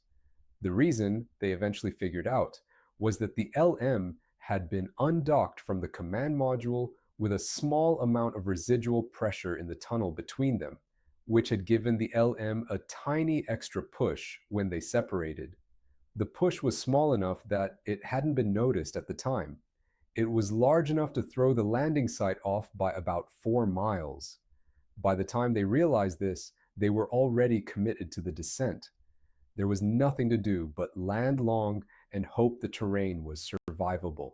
The reason, they eventually figured out, was that the LM had been undocked from the command module with a small amount of residual pressure in the tunnel between them, which had given the LM a tiny extra push when they separated. The push was small enough that it hadn't been noticed at the time. It was large enough to throw the landing site off by about 4 miles. By the time they realized this, they were already committed to the descent. There was nothing to do but land long and hope the terrain was survivable.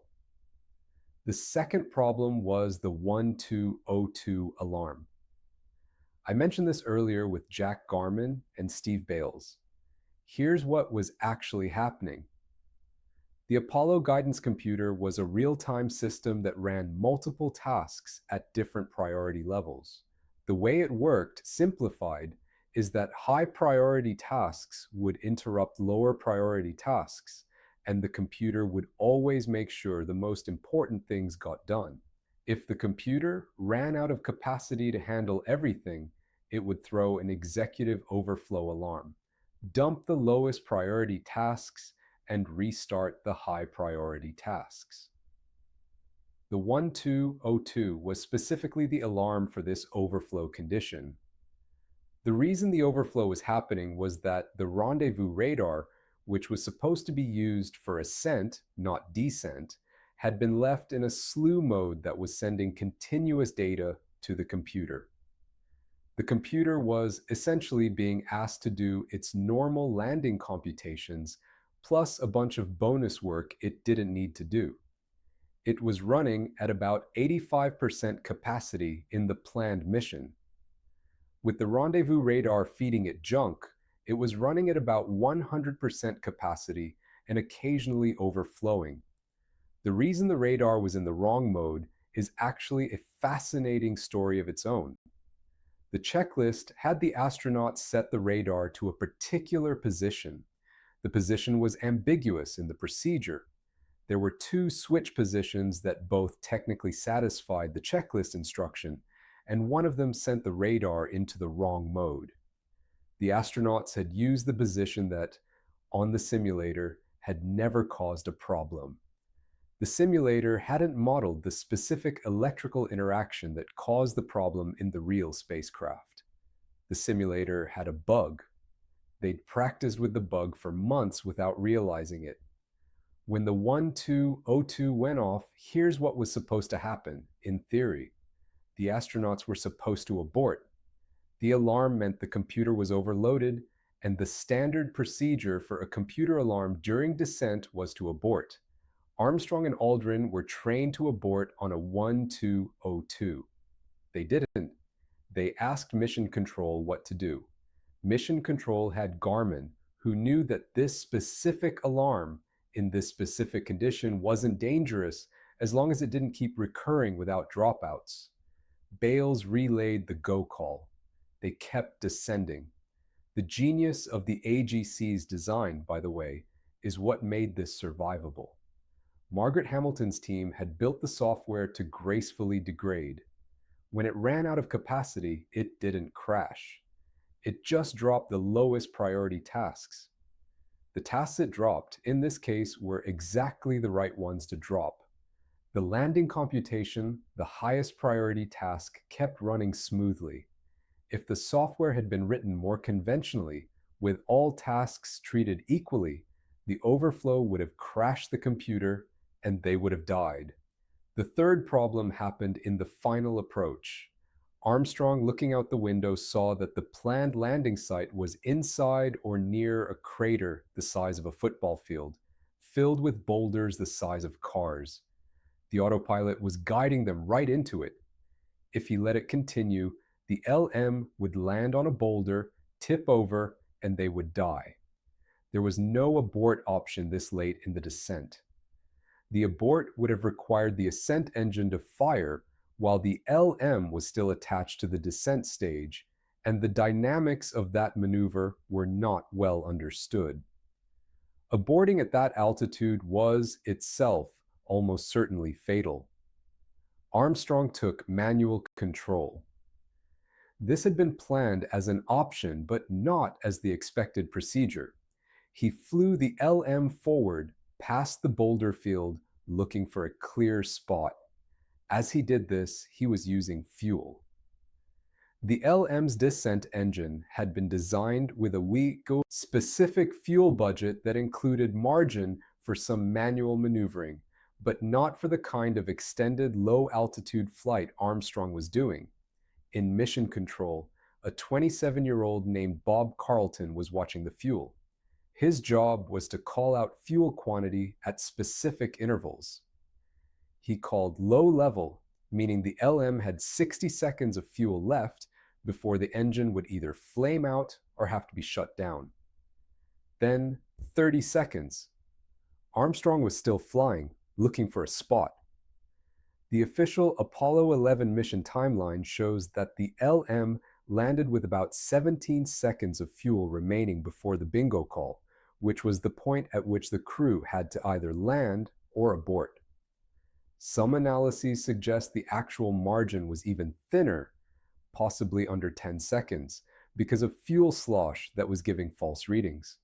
The second problem was the 1202 alarm. I mentioned this earlier with Jack Garman and Steve Bales. Here's what was actually happening. The Apollo guidance computer was a real-time system that ran multiple tasks at different priority levels. The way it worked, simplified, is that high-priority tasks would interrupt lower priority tasks, and the computer would always make sure the most important things got done. If the computer ran out of capacity to handle everything, it would throw an executive overflow alarm, dump the lowest priority tasks, and restart the high priority tasks. The 1202 was specifically the alarm for this overflow condition. The reason the overflow was happening was that the rendezvous radar, which was supposed to be used for ascent, not descent, had been left in a slew mode that was sending continuous data to the computer. The computer was essentially being asked to do its normal landing computations plus a bunch of bonus work it didn't need to do. It was running at about 85% capacity in the planned mission. With the rendezvous radar feeding it junk, it was running at about 100% capacity and occasionally overflowing. The reason the radar was in the wrong mode is actually a fascinating story of its own. The checklist had the astronauts set the radar to a particular position. The position was ambiguous in the procedure. There were 2 switch positions that both technically satisfied the checklist instruction, and one of them sent the radar into the wrong mode. The astronauts had used the position that, on the simulator, had never caused a problem. The simulator hadn't modeled the specific electrical interaction that caused the problem in the real spacecraft. The simulator had a bug. They'd practiced with the bug for months without realizing it. When the 1202 went off, here's what was supposed to happen, in theory. The astronauts were supposed to abort. The alarm meant the computer was overloaded, and the standard procedure for a computer alarm during descent was to abort. Armstrong and Aldrin were trained to abort on a 1202. They didn't. They asked Mission Control what to do. Mission Control had Garmin, who knew that this specific alarm in this specific condition wasn't dangerous as long as it didn't keep recurring without dropouts. Bales relayed the go call. They kept descending. The genius of the AGC's design, by the way, is what made this survivable. Margaret Hamilton's team had built the software to gracefully degrade. When it ran out of capacity, it didn't crash. It just dropped the lowest priority tasks. The tasks it dropped, in this case, were exactly the right ones to drop. The landing computation, the highest priority task, kept running smoothly. If the software had been written more conventionally, with all tasks treated equally, the overflow would have crashed the computer and they would have died. The third problem happened in the final approach. Armstrong, looking out the window, saw that the planned landing site was inside or near a crater the size of a football field, filled with boulders the size of cars. The autopilot was guiding them right into it. If he let it continue, the LM would land on a boulder, tip over, and they would die. There was no abort option this late in the descent. The abort would have required the ascent engine to fire while the LM was still attached to the descent stage, and the dynamics of that maneuver were not well understood. Aborting at that altitude was itself almost certainly fatal. Armstrong took manual control. This had been planned as an option, but not as the expected procedure. He flew the LM forward past the boulder field, looking for a clear spot. As he did this, he was using fuel. The LM's descent engine had been designed with a specific fuel budget that included margin for some manual maneuvering, but not for the kind of extended low-altitude flight Armstrong was doing. In mission control, a 27-year-old named Bob Carlton was watching the fuel. His job was to call out fuel quantity at specific intervals. He called low level, meaning the LM had 60 seconds of fuel left before the engine would either flame out or have to be shut down. Then 30 seconds. Armstrong was still flying, looking for a spot. The official Apollo 11 mission timeline shows that the LM landed with about 17 seconds of fuel remaining before the bingo call, which was the point at which the crew had to either land or abort. Some analyses suggest the actual margin was even thinner, possibly under 10 seconds, because of fuel slosh that was giving false readings.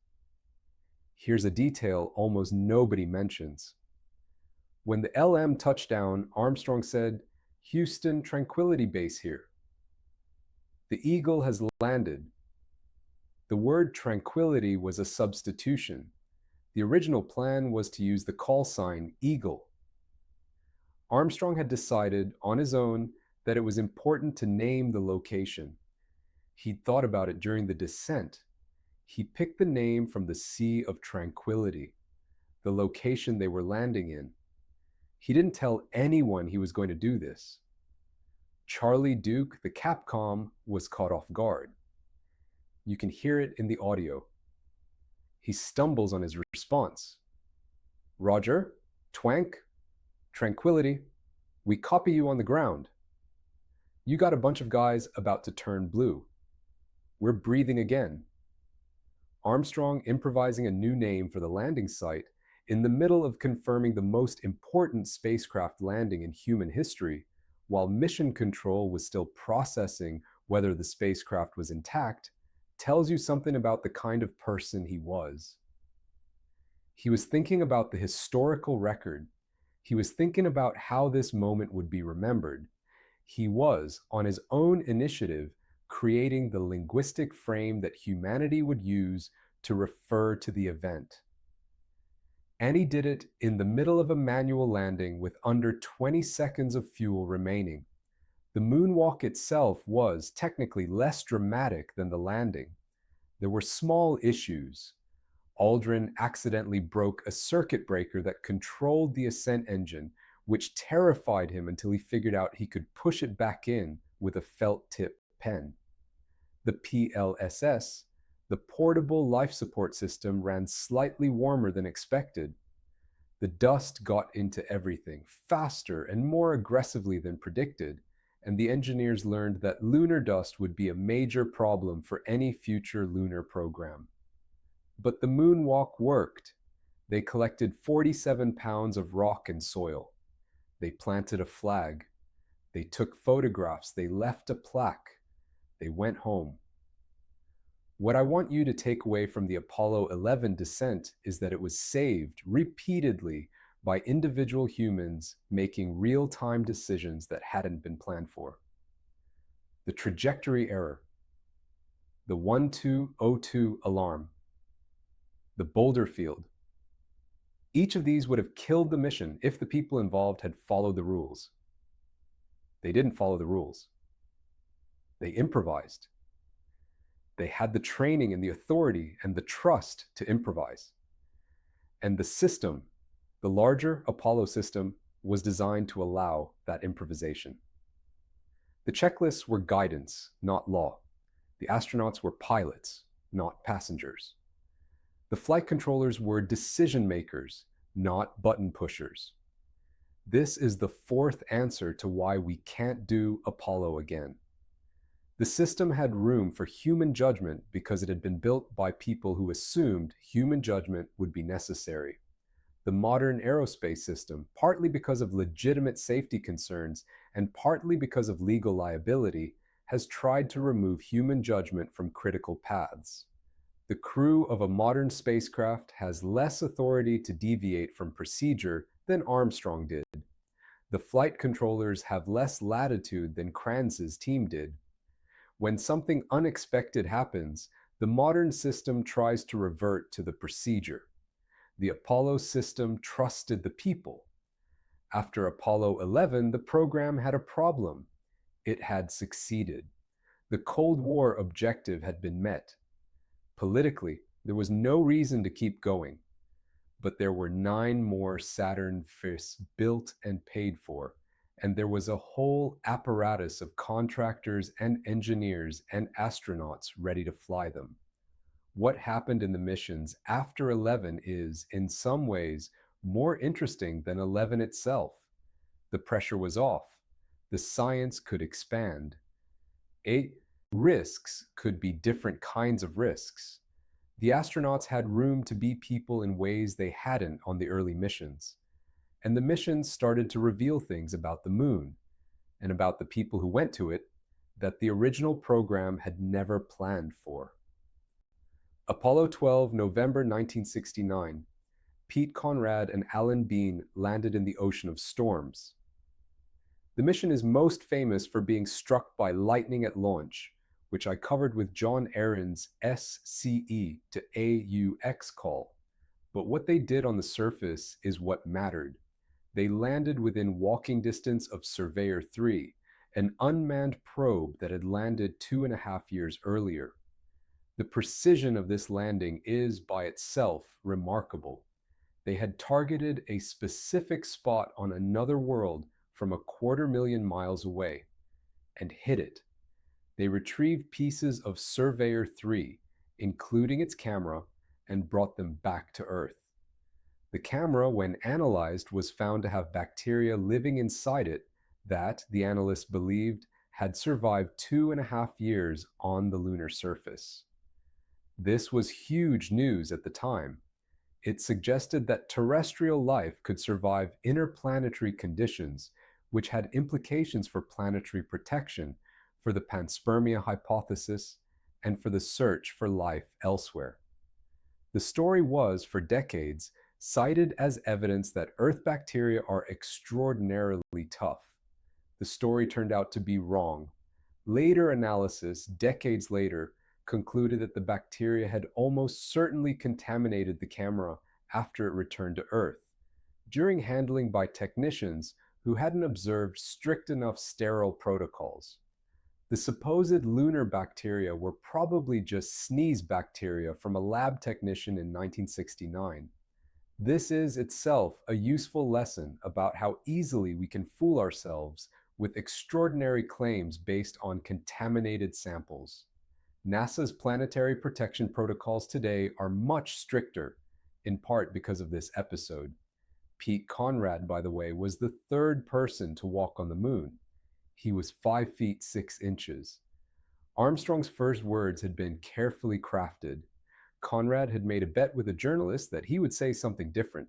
Here's a detail almost nobody mentions. When the LM touched down, Armstrong said, "Houston, Tranquility Base here. The Eagle has landed." The word tranquility was a substitution. The original plan was to use the call sign Eagle. Armstrong had decided on his own that it was important to name the location. He'd thought about it during the descent. He picked the name from the Sea of Tranquility, the location they were landing in. He didn't tell anyone he was going to do this. Charlie Duke, the Capcom, was caught off guard. You can hear it in the audio. He stumbles on his response. "Roger, Twank, Tranquility, we copy you on the ground. You got a bunch of guys about to turn blue. We're breathing again." Armstrong improvising a new name for the landing site in the middle of confirming the most important spacecraft landing in human history, while mission control was still processing whether the spacecraft was intact, tells you something about the kind of person he was. He was thinking about the historical record. He was thinking about how this moment would be remembered. He was, on his own initiative, creating the linguistic frame that humanity would use to refer to the event. And he did it in the middle of a manual landing with under 20 seconds of fuel remaining. The moonwalk itself was technically less dramatic than the landing. There were small issues. Aldrin accidentally broke a circuit breaker that controlled the ascent engine, which terrified him until he figured out he could push it back in with a felt-tip pen. The PLSS, the portable life support system, ran slightly warmer than expected. The dust got into everything faster and more aggressively than predicted, and the engineers learned that lunar dust would be a major problem for any future lunar program. But the moonwalk worked. They collected 47 pounds of rock and soil. They planted a flag. They took photographs. They left a plaque. They went home. What I want you to take away from the Apollo 11 descent is that it was saved repeatedly by individual humans making real-time decisions that hadn't been planned for. The trajectory error, the 1202 alarm, the boulder field. Each of these would have killed the mission if the people involved had followed the rules. They didn't follow the rules. They improvised. They had the training and the authority and the trust to improvise. And the system, the larger Apollo system, was designed to allow that improvisation. The checklists were guidance, not law. The astronauts were pilots, not passengers. The flight controllers were decision makers, not button pushers. This is the fourth answer to why we can't do Apollo again. The system had room for human judgment because it had been built by people who assumed human judgment would be necessary. The modern aerospace system, partly because of legitimate safety concerns and partly because of legal liability, has tried to remove human judgment from critical paths. The crew of a modern spacecraft has less authority to deviate from procedure than Armstrong did. The flight controllers have less latitude than Kranz's team did. When something unexpected happens, the modern system tries to revert to the procedure. The Apollo system trusted the people. After Apollo 11, the program had a problem. It had succeeded. The Cold War objective had been met. Politically, there was no reason to keep going. But there were 9 more Saturn V's built and paid for, and there was a whole apparatus of contractors and engineers and astronauts ready to fly them. What happened in the missions after 11 is, in some ways, more interesting than 11 itself. The pressure was off. The science could expand. Risks could be different kinds of risks. The astronauts had room to be people in ways they hadn't on the early missions. And the missions started to reveal things about the moon and about the people who went to it that the original program had never planned for. Apollo 12, November 1969. Pete Conrad and Alan Bean landed in the Ocean of Storms. The mission is most famous for being struck by lightning at launch, which I covered with John Aaron's SCE to AUX call. But what they did on the surface is what mattered. They landed within walking distance of Surveyor 3, an unmanned probe that had landed 2.5 years earlier. The precision of this landing is, by itself, remarkable. They had targeted a specific spot on another world from 250,000 miles away and hit it. They retrieved pieces of Surveyor 3, including its camera, and brought them back to Earth. The camera, when analyzed, was found to have bacteria living inside it that, the analysts believed, had survived 2.5 years on the lunar surface. This was huge news at the time. It suggested that terrestrial life could survive interplanetary conditions, which had implications for planetary protection, for the panspermia hypothesis, and for the search for life elsewhere. The story was, for decades, cited as evidence that Earth bacteria are extraordinarily tough. The story turned out to be wrong. Later analysis, decades later, concluded that the bacteria had almost certainly contaminated the camera after it returned to Earth, during handling by technicians who hadn't observed strict enough sterile protocols. The supposed lunar bacteria were probably just sneeze bacteria from a lab technician in 1969. This is itself a useful lesson about how easily we can fool ourselves with extraordinary claims based on contaminated samples. NASA's planetary protection protocols today are much stricter, in part because of this episode. Pete Conrad, by the way, was the 3rd person to walk on the moon. He was 5 feet 6 inches. Armstrong's first words had been carefully crafted. Conrad had made a bet with a journalist that he would say something different.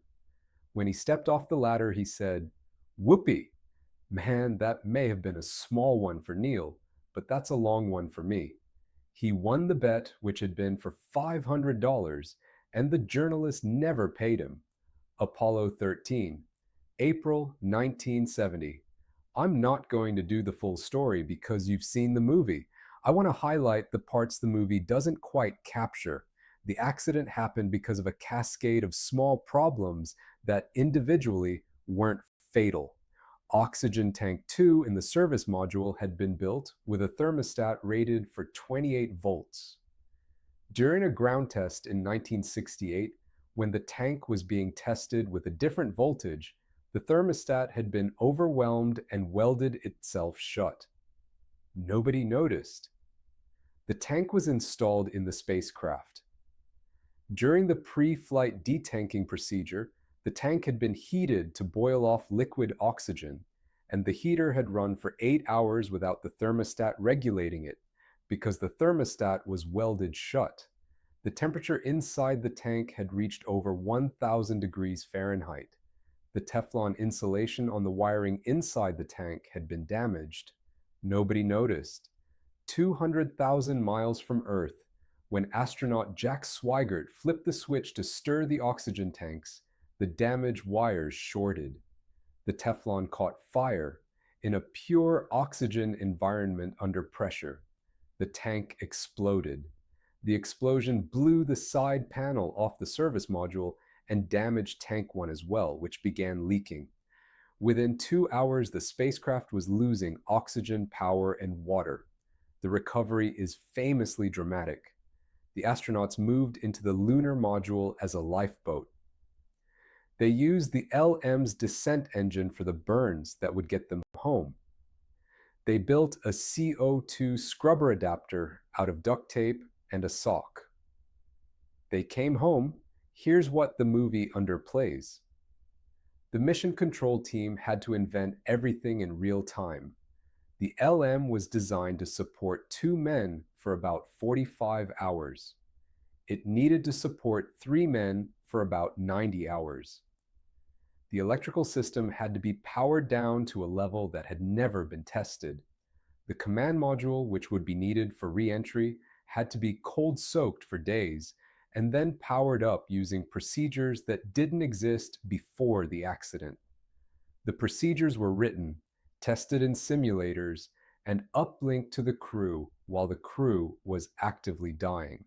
When he stepped off the ladder, he said, "Whoopee! Man, that may have been a small one for Neil, but that's a long one for me." He won the bet, which had been for $500, and the journalist never paid him. Apollo 13, April 1970. I'm not going to do the full story because you've seen the movie. I want to highlight the parts the movie doesn't quite capture. The accident happened because of a cascade of small problems that individually weren't fatal. Oxygen tank 2 in the service module had been built with a thermostat rated for 28 volts. During a ground test in 1968, when the tank was being tested with a different voltage, the thermostat had been overwhelmed and welded itself shut. Nobody noticed. The tank was installed in the spacecraft. During the pre-flight detanking procedure, the tank had been heated to boil off liquid oxygen, and the heater had run for 8 hours without the thermostat regulating it, because the thermostat was welded shut. The temperature inside the tank had reached over 1,000 degrees Fahrenheit. The Teflon insulation on the wiring inside the tank had been damaged. Nobody noticed. 200,000 miles from Earth, when astronaut Jack Swigert flipped the switch to stir the oxygen tanks, the damaged wires shorted. The Teflon caught fire in a pure oxygen environment under pressure. The tank exploded. The explosion blew the side panel off the service module and damaged Tank 1 as well, which began leaking. Within 2 hours, the spacecraft was losing oxygen, power, and water. The recovery is famously dramatic. The astronauts moved into the lunar module as a lifeboat. They used the LM's descent engine for the burns that would get them home. They built a CO2 scrubber adapter out of duct tape and a sock. They came home. Here's what the movie underplays. The mission control team had to invent everything in real time. The LM was designed to support 2 men for about 45 hours. It needed to support 3 men for about 90 hours. The electrical system had to be powered down to a level that had never been tested. The command module, which would be needed for re-entry, had to be cold-soaked for days, and then powered up using procedures that didn't exist before the accident. The procedures were written, tested in simulators, and uplinked to the crew while the crew was actively dying.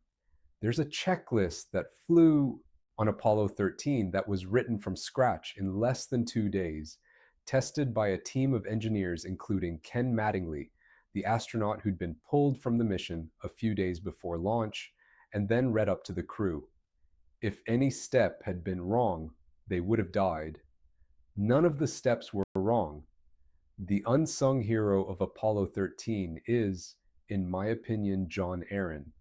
There's a checklist that flew on Apollo 13 that was written from scratch in less than 2 days, tested by a team of engineers including Ken Mattingly, the astronaut who'd been pulled from the mission a few days before launch, and then read up to the crew. If any step had been wrong, they would have died. None of the steps were wrong. The unsung hero of Apollo 13 is, in my opinion, John Aaron.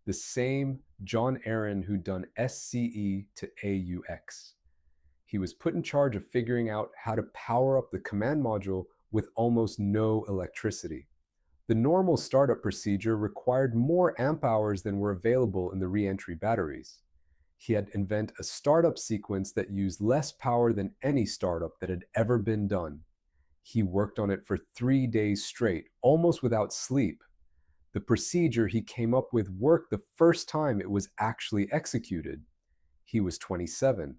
The same John Aaron who'd done SCE to AUX. He was put in charge of figuring out how to power up the command module with almost no electricity. The normal startup procedure required more amp hours than were available in the re-entry batteries. He had invented a startup sequence that used less power than any startup that had ever been done. He worked on it for 3 days straight, almost without sleep. The procedure he came up with worked the first time it was actually executed. He was 27.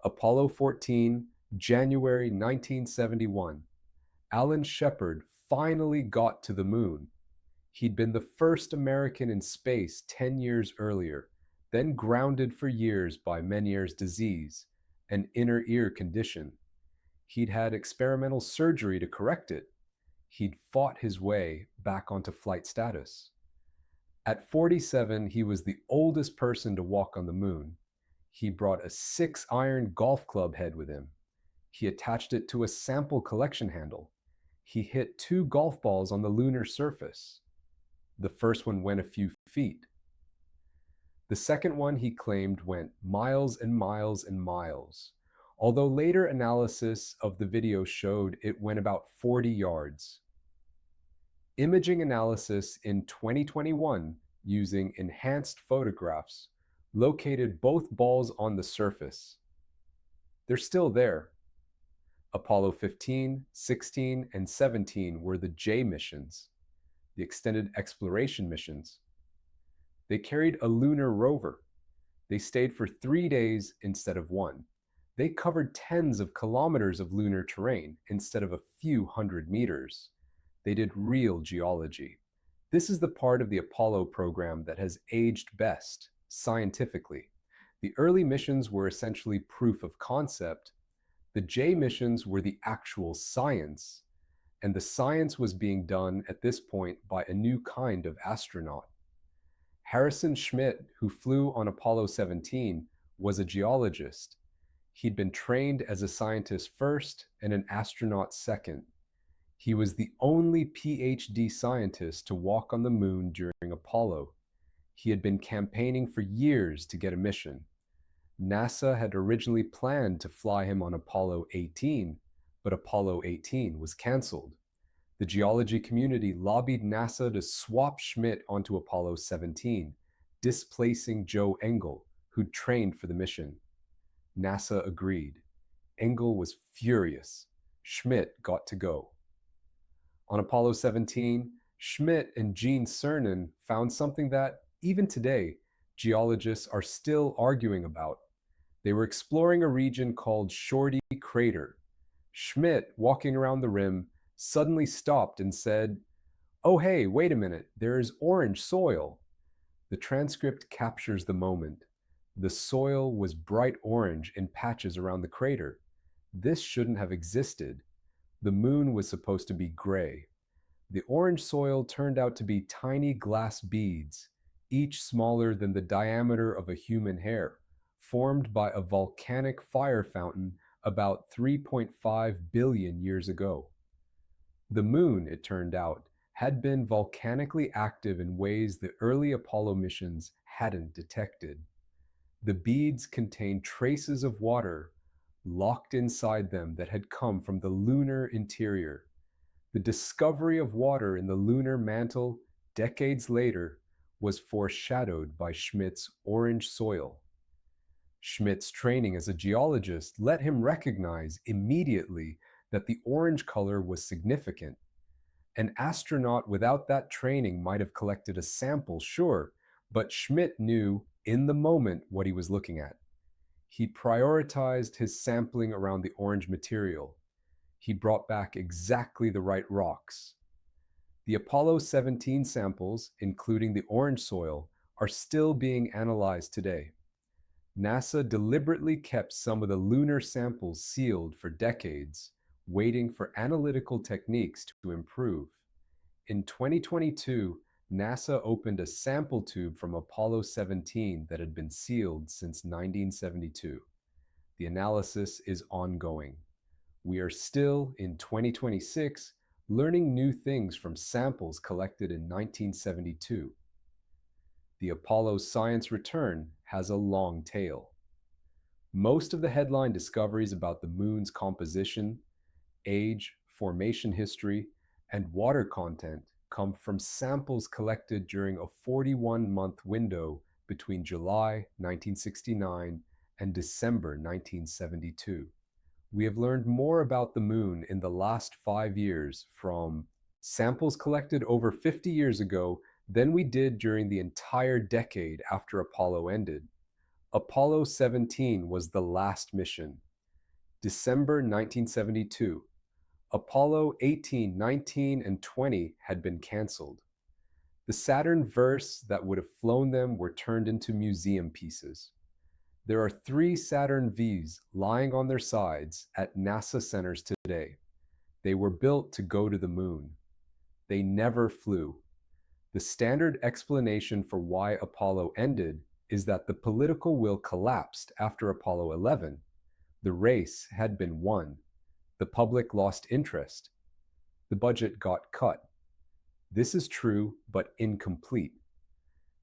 Apollo 14, January 1971. Alan Shepard finally got to the moon. He'd been the first American in space 10 years earlier, then grounded for years by Meniere's disease, an inner ear condition. He'd had experimental surgery to correct it. He'd fought his way back onto flight status. At 47, he was the oldest person to walk on the moon. He brought a 6-iron golf club head with him. He attached it to a sample collection handle. He hit 2 golf balls on the lunar surface. The first one went a few feet. The second one, he claimed, went miles and miles and miles, although later analysis of the video showed it went about 40 yards. Imaging analysis in 2021 using enhanced photographs located both balls on the surface. They're still there. Apollo 15, 16, and 17 were the J missions, the extended exploration missions. They carried a lunar rover. They stayed for 3 days instead of one. They covered tens of kilometers of lunar terrain instead of a few hundred meters. They did real geology. This is the part of the Apollo program that has aged best, scientifically. The early missions were essentially proof of concept. The J missions were the actual science, and the science was being done at this point by a new kind of astronaut. Harrison Schmitt, who flew on Apollo 17, was a geologist. He'd been trained as a scientist first and an astronaut second. He was the only PhD scientist to walk on the moon during Apollo. He had been campaigning for years to get a mission. NASA had originally planned to fly him on Apollo 18, but Apollo 18 was canceled. The geology community lobbied NASA to swap Schmitt onto Apollo 17, displacing Joe Engle, who'd trained for the mission. NASA agreed. Engle was furious. Schmitt got to go. On Apollo 17, Schmitt and Gene Cernan found something that, even today, geologists are still arguing about. They were exploring a region called Shorty Crater. Schmitt, walking around the rim, suddenly stopped and said, "Oh hey, wait a minute, there is orange soil." The transcript captures the moment. The soil was bright orange in patches around the crater. This shouldn't have existed. The moon was supposed to be gray. The orange soil turned out to be tiny glass beads, each smaller than the diameter of a human hair, formed by a volcanic fire fountain about 3.5 billion years ago. The moon, it turned out, had been volcanically active in ways the early Apollo missions hadn't detected. The beads contained traces of water locked inside them that had come from the lunar interior. The discovery of water in the lunar mantle decades later was foreshadowed by Schmitt's orange soil. Schmitt's training as a geologist let him recognize immediately that the orange color was significant. An astronaut without that training might have collected a sample, sure, but Schmitt knew in the moment what he was looking at. He prioritized his sampling around the orange material. He brought back exactly the right rocks. The Apollo 17 samples, including the orange soil, are still being analyzed today. NASA deliberately kept some of the lunar samples sealed for decades, waiting for analytical techniques to improve. In 2022, NASA opened a sample tube from Apollo 17 that had been sealed since 1972. The analysis is ongoing. We are still, in 2026, learning new things from samples collected in 1972. The Apollo science return has a long tail. Most of the headline discoveries about the moon's composition, age, formation history, and water content come from samples collected during a 41-month window between July 1969 and December 1972. We have learned more about the moon in the last 5 years from samples collected over 50 years ago than we did during the entire decade after Apollo ended. Apollo 17 was the last mission. December 1972. Apollo 18, 19, and 20 had been canceled. The Saturn verse that would have flown them were turned into museum pieces. There are 3 Saturn V's lying on their sides at NASA centers today. They were built to go to the moon. They never flew. The standard explanation for why Apollo ended is that the political will collapsed after Apollo 11. The race had been won. The public lost interest. The budget got cut. This is true, but incomplete.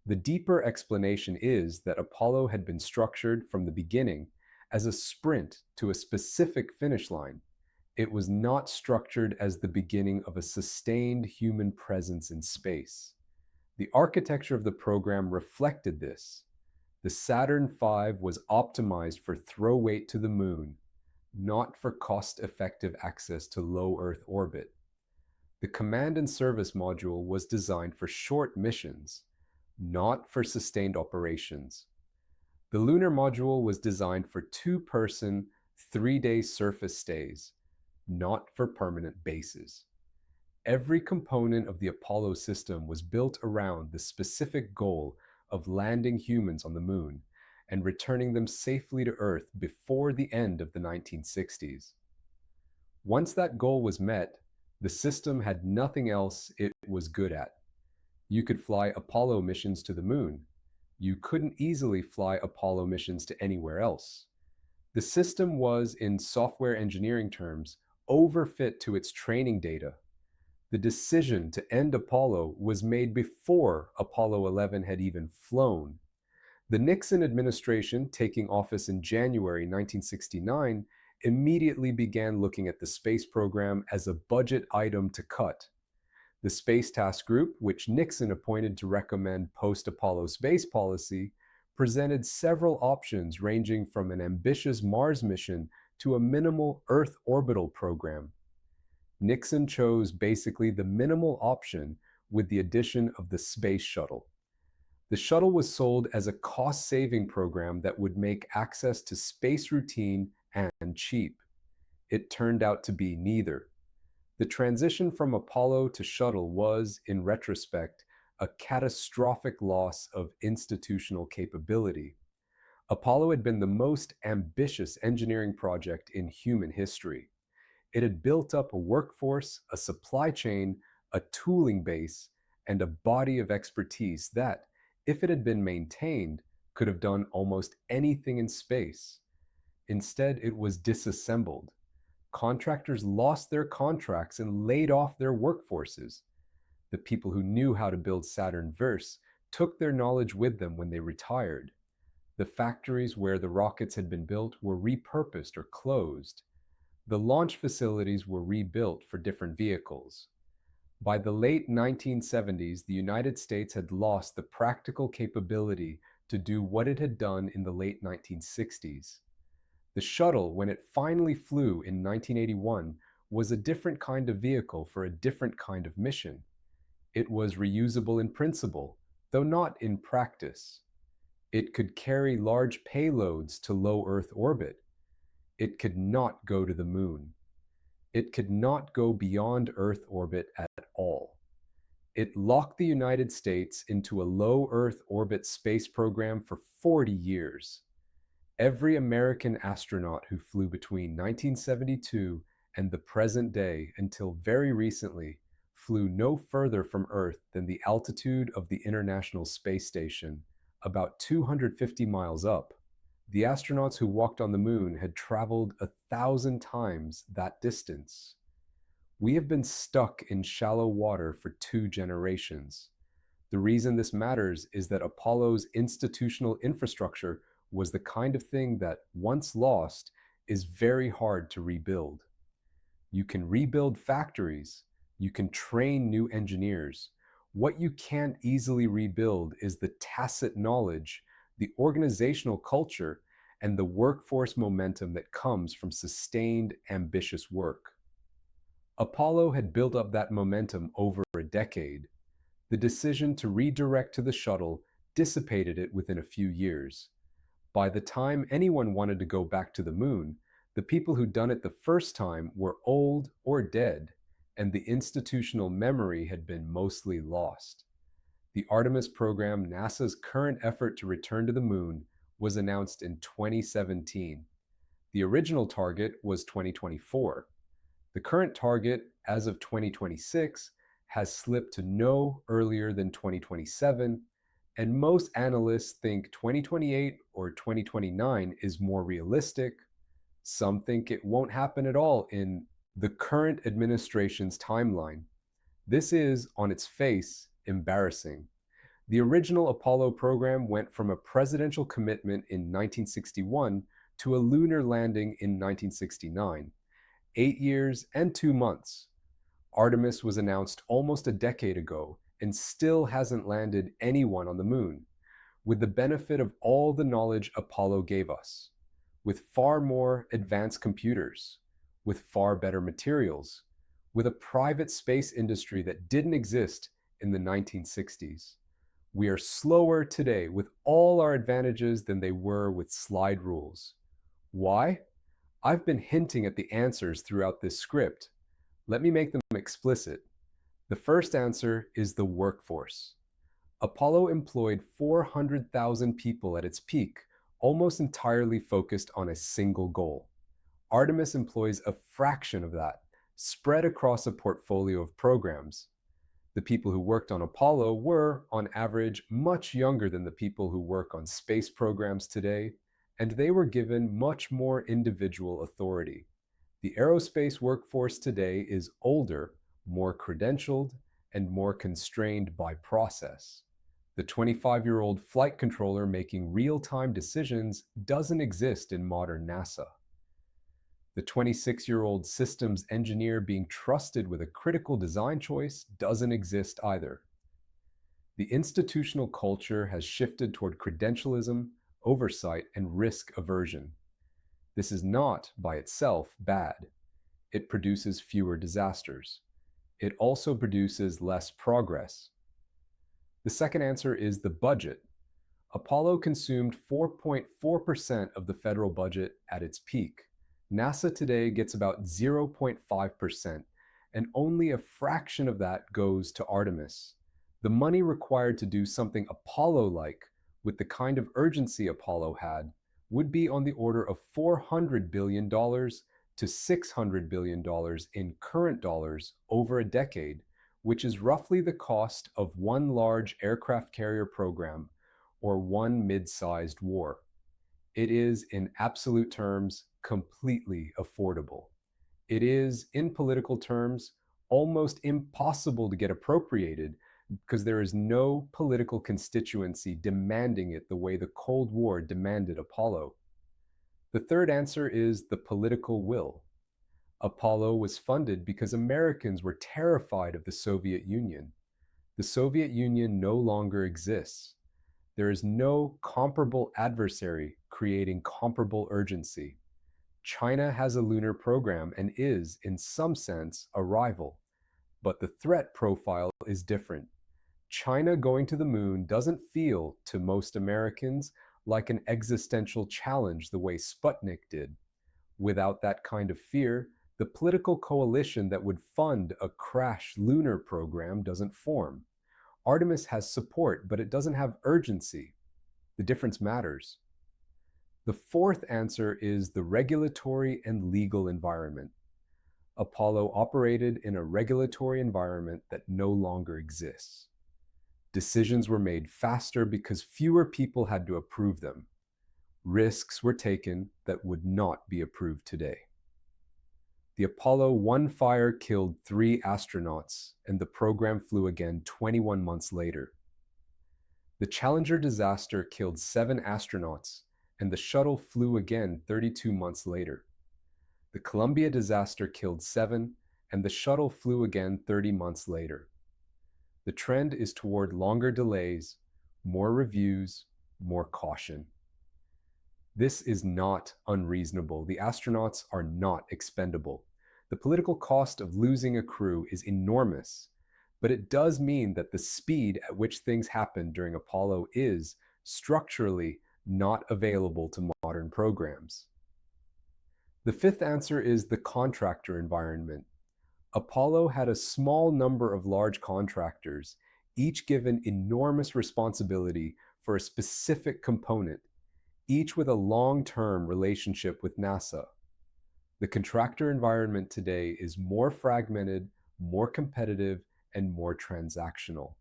The deeper explanation is that Apollo had been structured from the beginning as a sprint to a specific finish line. It was not structured as the beginning of a sustained human presence in space. The architecture of the program reflected this. The Saturn V was optimized for throw weight to the moon, not for cost-effective access to low Earth orbit. The command and service module was designed for short missions. not for sustained operations. The lunar module was designed for two-person, 3-day surface stays, not for permanent bases. Every component of the Apollo system was built around the specific goal of landing humans on the moon and returning them safely to Earth before the end of the 1960s. Once that goal was met, the system had nothing else it was good at. You could fly Apollo missions to the moon. You couldn't easily fly Apollo missions to anywhere else. The system was, in software engineering terms, overfit to its training data. The decision to end Apollo was made before Apollo 11 had even flown. The Nixon administration, taking office in January 1969, immediately began looking at the space program as a budget item to cut. The Space Task Group, which Nixon appointed to recommend post-Apollo space policy, presented several options ranging from an ambitious Mars mission to a minimal Earth orbital program. Nixon chose basically the minimal option with the addition of the Space Shuttle. The shuttle was sold as a cost-saving program that would make access to space routine and cheap. It turned out to be neither. The transition from Apollo to shuttle was, in retrospect, a catastrophic loss of institutional capability. Apollo had been the most ambitious engineering project in human history. It had built up a workforce, a supply chain, a tooling base, and a body of expertise that, if it had been maintained, could have done almost anything in space. Instead, it was disassembled. Contractors lost their contracts and laid off their workforces. The people who knew how to build Saturn V took their knowledge with them when they retired. The factories where the rockets had been built were repurposed or closed. The launch facilities were rebuilt for different vehicles. By the late 1970s, the United States had lost the practical capability to do what it had done in the late 1960s. The shuttle, when it finally flew in 1981, was a different kind of vehicle for a different kind of mission. It was reusable in principle, though not in practice. It could carry large payloads to low Earth orbit. It could not go to the moon. It could not go beyond Earth orbit at all. It locked the United States into a low Earth orbit space program for 40 years. Every American astronaut who flew between 1972 and the present day until very recently flew no further from Earth than the altitude of the International Space Station, about 250 miles up. The astronauts who walked on the moon had traveled 1,000 times that distance. We have been stuck in shallow water for 2 generations. The reason this matters is that Apollo's institutional infrastructure was the kind of thing that, once lost, is very hard to rebuild. You can rebuild factories, you can train new engineers. What you can't easily rebuild is the tacit knowledge, the organizational culture, and the workforce momentum that comes from sustained, ambitious work. Apollo had built up that momentum over a decade. The decision to redirect to the shuttle dissipated it within a few years. By the time anyone wanted to go back to the moon, the people who'd done it the first time were old or dead, and the institutional memory had been mostly lost. The Artemis program, NASA's current effort to return to the moon, was announced in 2017. The original target was 2024. The current target, as of 2026, has slipped to no earlier than 2027, and most analysts think 2028 or 2029 is more realistic. Some think it won't happen at all in the current administration's timeline. This is, on its face, embarrassing. The original Apollo program went from a presidential commitment in 1961 to a lunar landing in 1969, 8 years and 2 months. Artemis was announced almost a decade ago and still hasn't landed anyone on the moon, with the benefit of all the knowledge Apollo gave us, with far more advanced computers, with far better materials, with a private space industry that didn't exist in the 1960s, We are slower today with all our advantages than they were with slide rules. Why? I've been hinting at the answers throughout this script. Let me make them explicit. The first answer is the workforce. Apollo employed 400,000 people at its peak, almost entirely focused on a single goal. Artemis employs a fraction of that, spread across a portfolio of programs. The people who worked on Apollo were, on average, much younger than the people who work on space programs today, and they were given much more individual authority. The aerospace workforce today is older, more credentialed, and more constrained by process. The 25-year-old flight controller making real-time decisions doesn't exist in modern NASA. The 26-year-old systems engineer being trusted with a critical design choice doesn't exist either. The institutional culture has shifted toward credentialism, oversight, and risk aversion. This is not, by itself, bad. It produces fewer disasters. It also produces less progress. The second answer is the budget. Apollo consumed 4.4% of the federal budget at its peak. NASA today gets about 0.5%, and only a fraction of that goes to Artemis. The money required to do something Apollo-like, with the kind of urgency Apollo had, would be on the order of $400 billion to $600 billion in current dollars over a decade, which is roughly the cost of one large aircraft carrier program or one mid-sized war. It is, in absolute terms, completely affordable. It is, in political terms, almost impossible to get appropriated because there is no political constituency demanding it the way the Cold War demanded Apollo. The third answer is the political will. Apollo was funded because Americans were terrified of the Soviet Union. The Soviet Union no longer exists. There is no comparable adversary creating comparable urgency. China has a lunar program and is, in some sense, a rival. But the threat profile is different. China going to the moon doesn't feel, to most Americans, like an existential challenge the way Sputnik did. Without that kind of fear, the political coalition that would fund a crash lunar program doesn't form. Artemis has support, but it doesn't have urgency. The difference matters. The fourth answer is the regulatory and legal environment. Apollo operated in a regulatory environment that no longer exists. Decisions were made faster because fewer people had to approve them. Risks were taken that would not be approved today. The Apollo 1 fire killed 3 astronauts, and the program flew again 21 months later. The Challenger disaster killed 7 astronauts, and the shuttle flew again 32 months later. The Columbia disaster killed 7, and the shuttle flew again 30 months later. The trend is toward longer delays, more reviews, more caution. This is not unreasonable. The astronauts are not expendable. The political cost of losing a crew is enormous, but it does mean that the speed at which things happen during Apollo is, structurally, not available to modern programs. The fifth answer is the contractor environment. Apollo had a small number of large contractors, each given enormous responsibility for a specific component, each with a long-term relationship with NASA. The contractor environment today is more fragmented, more competitive, and more transactional.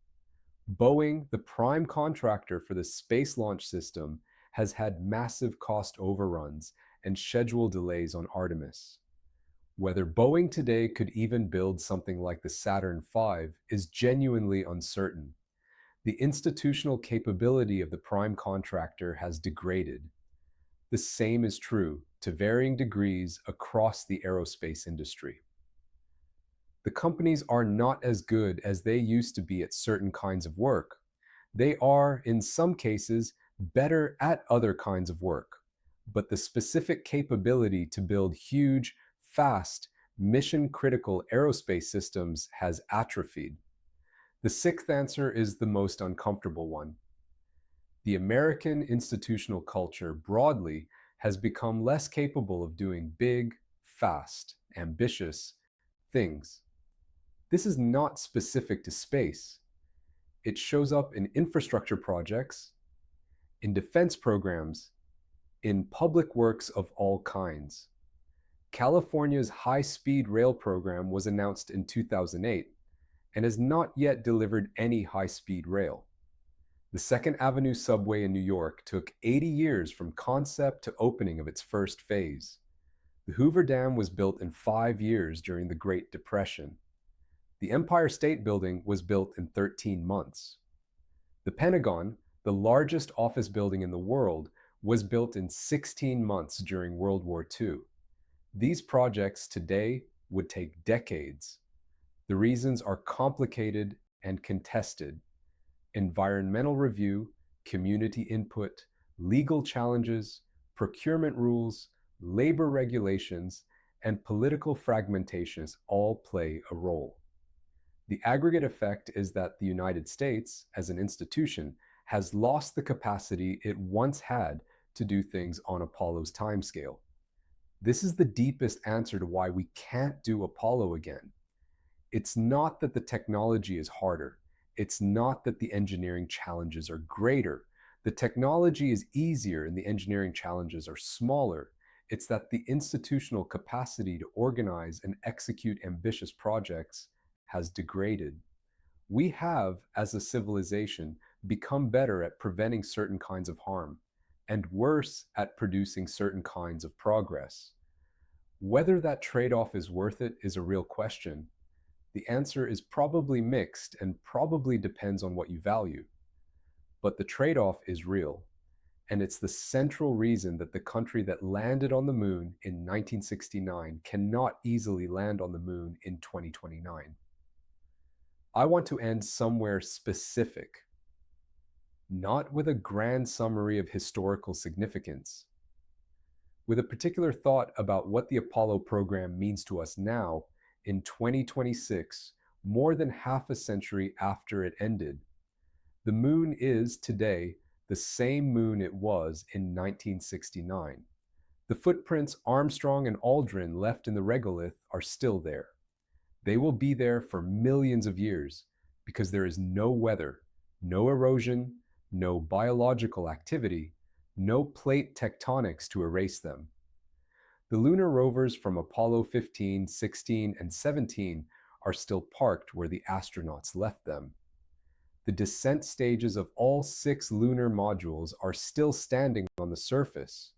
Boeing, the prime contractor for the Space Launch System, has had massive cost overruns and schedule delays on Artemis. Whether Boeing today could even build something like the Saturn V is genuinely uncertain. The institutional capability of the prime contractor has degraded. The same is true, to varying degrees, across the aerospace industry. The companies are not as good as they used to be at certain kinds of work. They are, in some cases, better at other kinds of work. But the specific capability to build huge, fast, mission-critical aerospace systems has atrophied. The sixth answer is the most uncomfortable one. The American institutional culture broadly has become less capable of doing big, fast, ambitious things. This is not specific to space. It shows up in infrastructure projects, in defense programs, in public works of all kinds. California's high-speed rail program was announced in 2008 and has not yet delivered any high-speed rail. The Second Avenue subway in New York took 80 years from concept to opening of its first phase. The Hoover Dam was built in 5 years during the Great Depression. The Empire State Building was built in 13 months. The Pentagon, the largest office building in the world, was built in 16 months during World War II. These projects today would take decades. The reasons are complicated and contested. Environmental review, community input, legal challenges, procurement rules, labor regulations, and political fragmentations all play a role. The aggregate effect is that the United States, as an institution, has lost the capacity it once had to do things on Apollo's timescale. This is the deepest answer to why we can't do Apollo again. It's not that the technology is harder. It's not that the engineering challenges are greater. The technology is easier and the engineering challenges are smaller. It's that the institutional capacity to organize and execute ambitious projects has degraded. We have, as a civilization, become better at preventing certain kinds of harm, and worse at producing certain kinds of progress. Whether that trade-off is worth it is a real question. The answer is probably mixed and probably depends on what you value. But the trade-off is real, and it's the central reason that the country that landed on the moon in 1969 cannot easily land on the moon in 2029. I want to end somewhere specific, not with a grand summary of historical significance, with a particular thought about what the Apollo program means to us now in 2026, more than half a century after it ended. The moon is today the same moon it was in 1969. The footprints Armstrong and Aldrin left in the regolith are still there. They will be there for millions of years because there is no weather, no erosion, no biological activity, no plate tectonics to erase them. The lunar rovers from Apollo 15, 16, and 17 are still parked where the astronauts left them. The descent stages of all 6 lunar modules are still standing on the surface.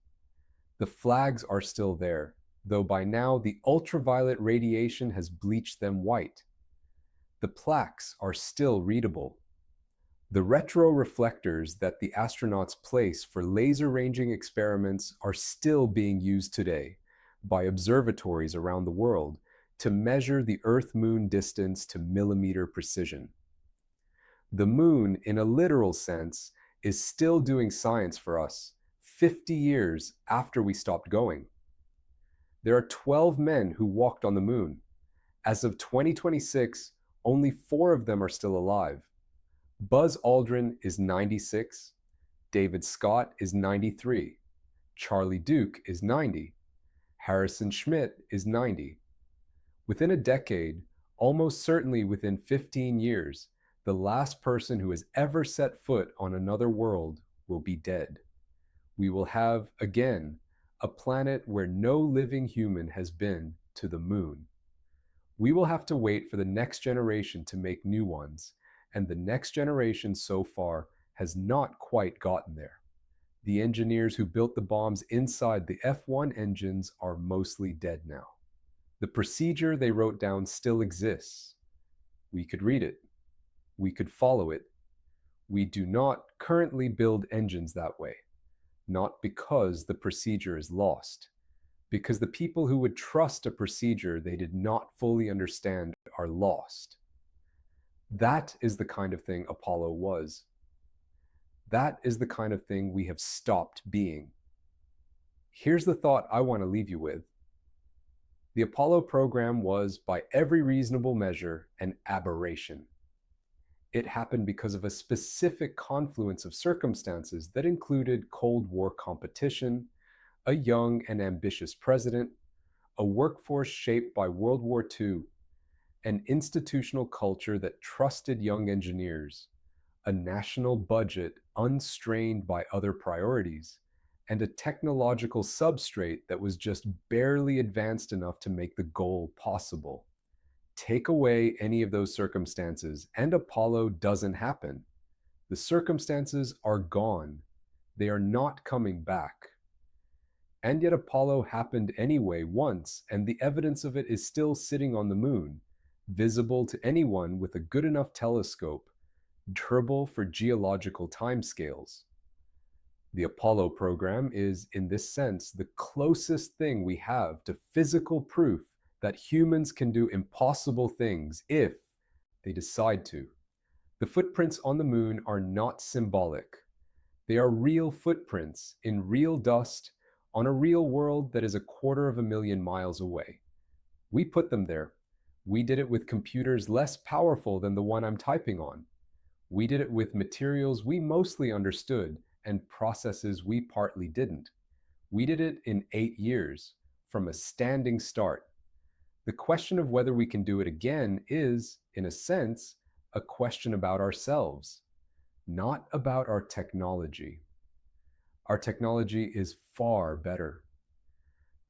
The flags are still there, though by now the ultraviolet radiation has bleached them white. The plaques are still readable. The retroreflectors that the astronauts place for laser ranging experiments are still being used today by observatories around the world to measure the Earth-Moon distance to millimeter precision. The moon, in a literal sense, is still doing science for us 50 years after we stopped going. There are 12 men who walked on the moon. As of 2026, only 4 of them are still alive. Buzz Aldrin is 96, David Scott is 93, Charlie Duke is 90, Harrison Schmitt is 90. Within a decade, almost certainly within 15 years, the last person who has ever set foot on another world will be dead. We will have, again, a planet where no living human has been to the moon. We will have to wait for the next generation to make new ones, and the next generation so far has not quite gotten there. The engineers who built the bombs inside the F-1 engines are mostly dead now. The procedure they wrote down still exists. We could read it. We could follow it. We do not currently build engines that way, not because the procedure is lost, because the people who would trust a procedure they did not fully understand are lost. That is the kind of thing Apollo was. That is the kind of thing we have stopped being. Here's the thought I want to leave you with. The Apollo program was, by every reasonable measure, an aberration. It happened because of a specific confluence of circumstances that included Cold War competition, a young and ambitious president, a workforce shaped by World War II, an institutional culture that trusted young engineers, a national budget unstrained by other priorities, and a technological substrate that was just barely advanced enough to make the goal possible. Take away any of those circumstances, and Apollo doesn't happen. The circumstances are gone. They are not coming back. And yet Apollo happened anyway once, and the evidence of it is still sitting on the moon, visible to anyone with a good enough telescope, durable for geological timescales. The Apollo program is, in this sense, the closest thing we have to physical proof that humans can do impossible things if they decide to. The footprints on the moon are not symbolic. They are real footprints in real dust on a real world that is 250,000 miles away. We put them there. We did it with computers less powerful than the one I'm typing on. We did it with materials we mostly understood and processes we partly didn't. We did it in 8 years, from a standing start. The question of whether we can do it again is, in a sense, a question about ourselves, not about our technology. Our technology is far better.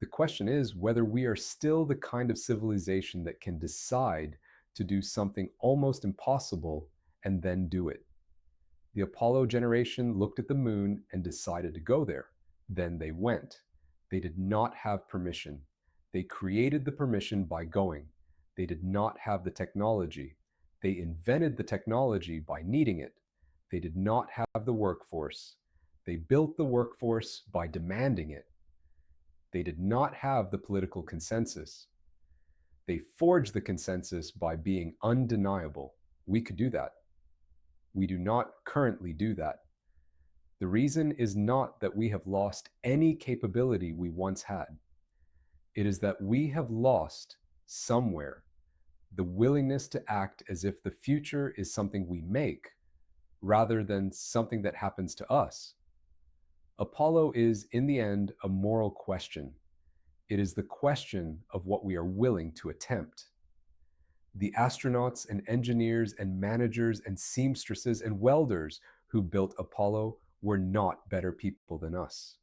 The question is whether we are still the kind of civilization that can decide to do something almost impossible and then do it. The Apollo generation looked at the moon and decided to go there. Then they went. They did not have permission. They created the permission by going. They did not have the technology. They invented the technology by needing it. They did not have the workforce. They built the workforce by demanding it. They did not have the political consensus. They forged the consensus by being undeniable. We could do that. We do not currently do that. The reason is not that we have lost any capability we once had. It is that we have lost, somewhere, the willingness to act as if the future is something we make, rather than something that happens to us. Apollo is, in the end, a moral question. It is the question of what we are willing to attempt. The astronauts and engineers and managers and seamstresses and welders who built Apollo were not better people than us.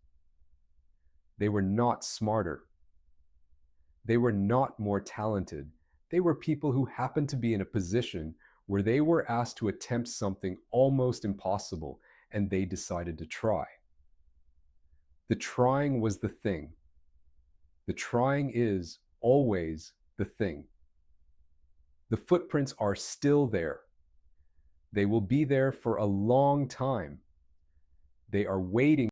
They were not smarter. They were not more talented. They were people who happened to be in a position where they were asked to attempt something almost impossible, and they decided to try. The trying was the thing. The trying is always the thing. The footprints are still there. They will be there for a long time. They are waiting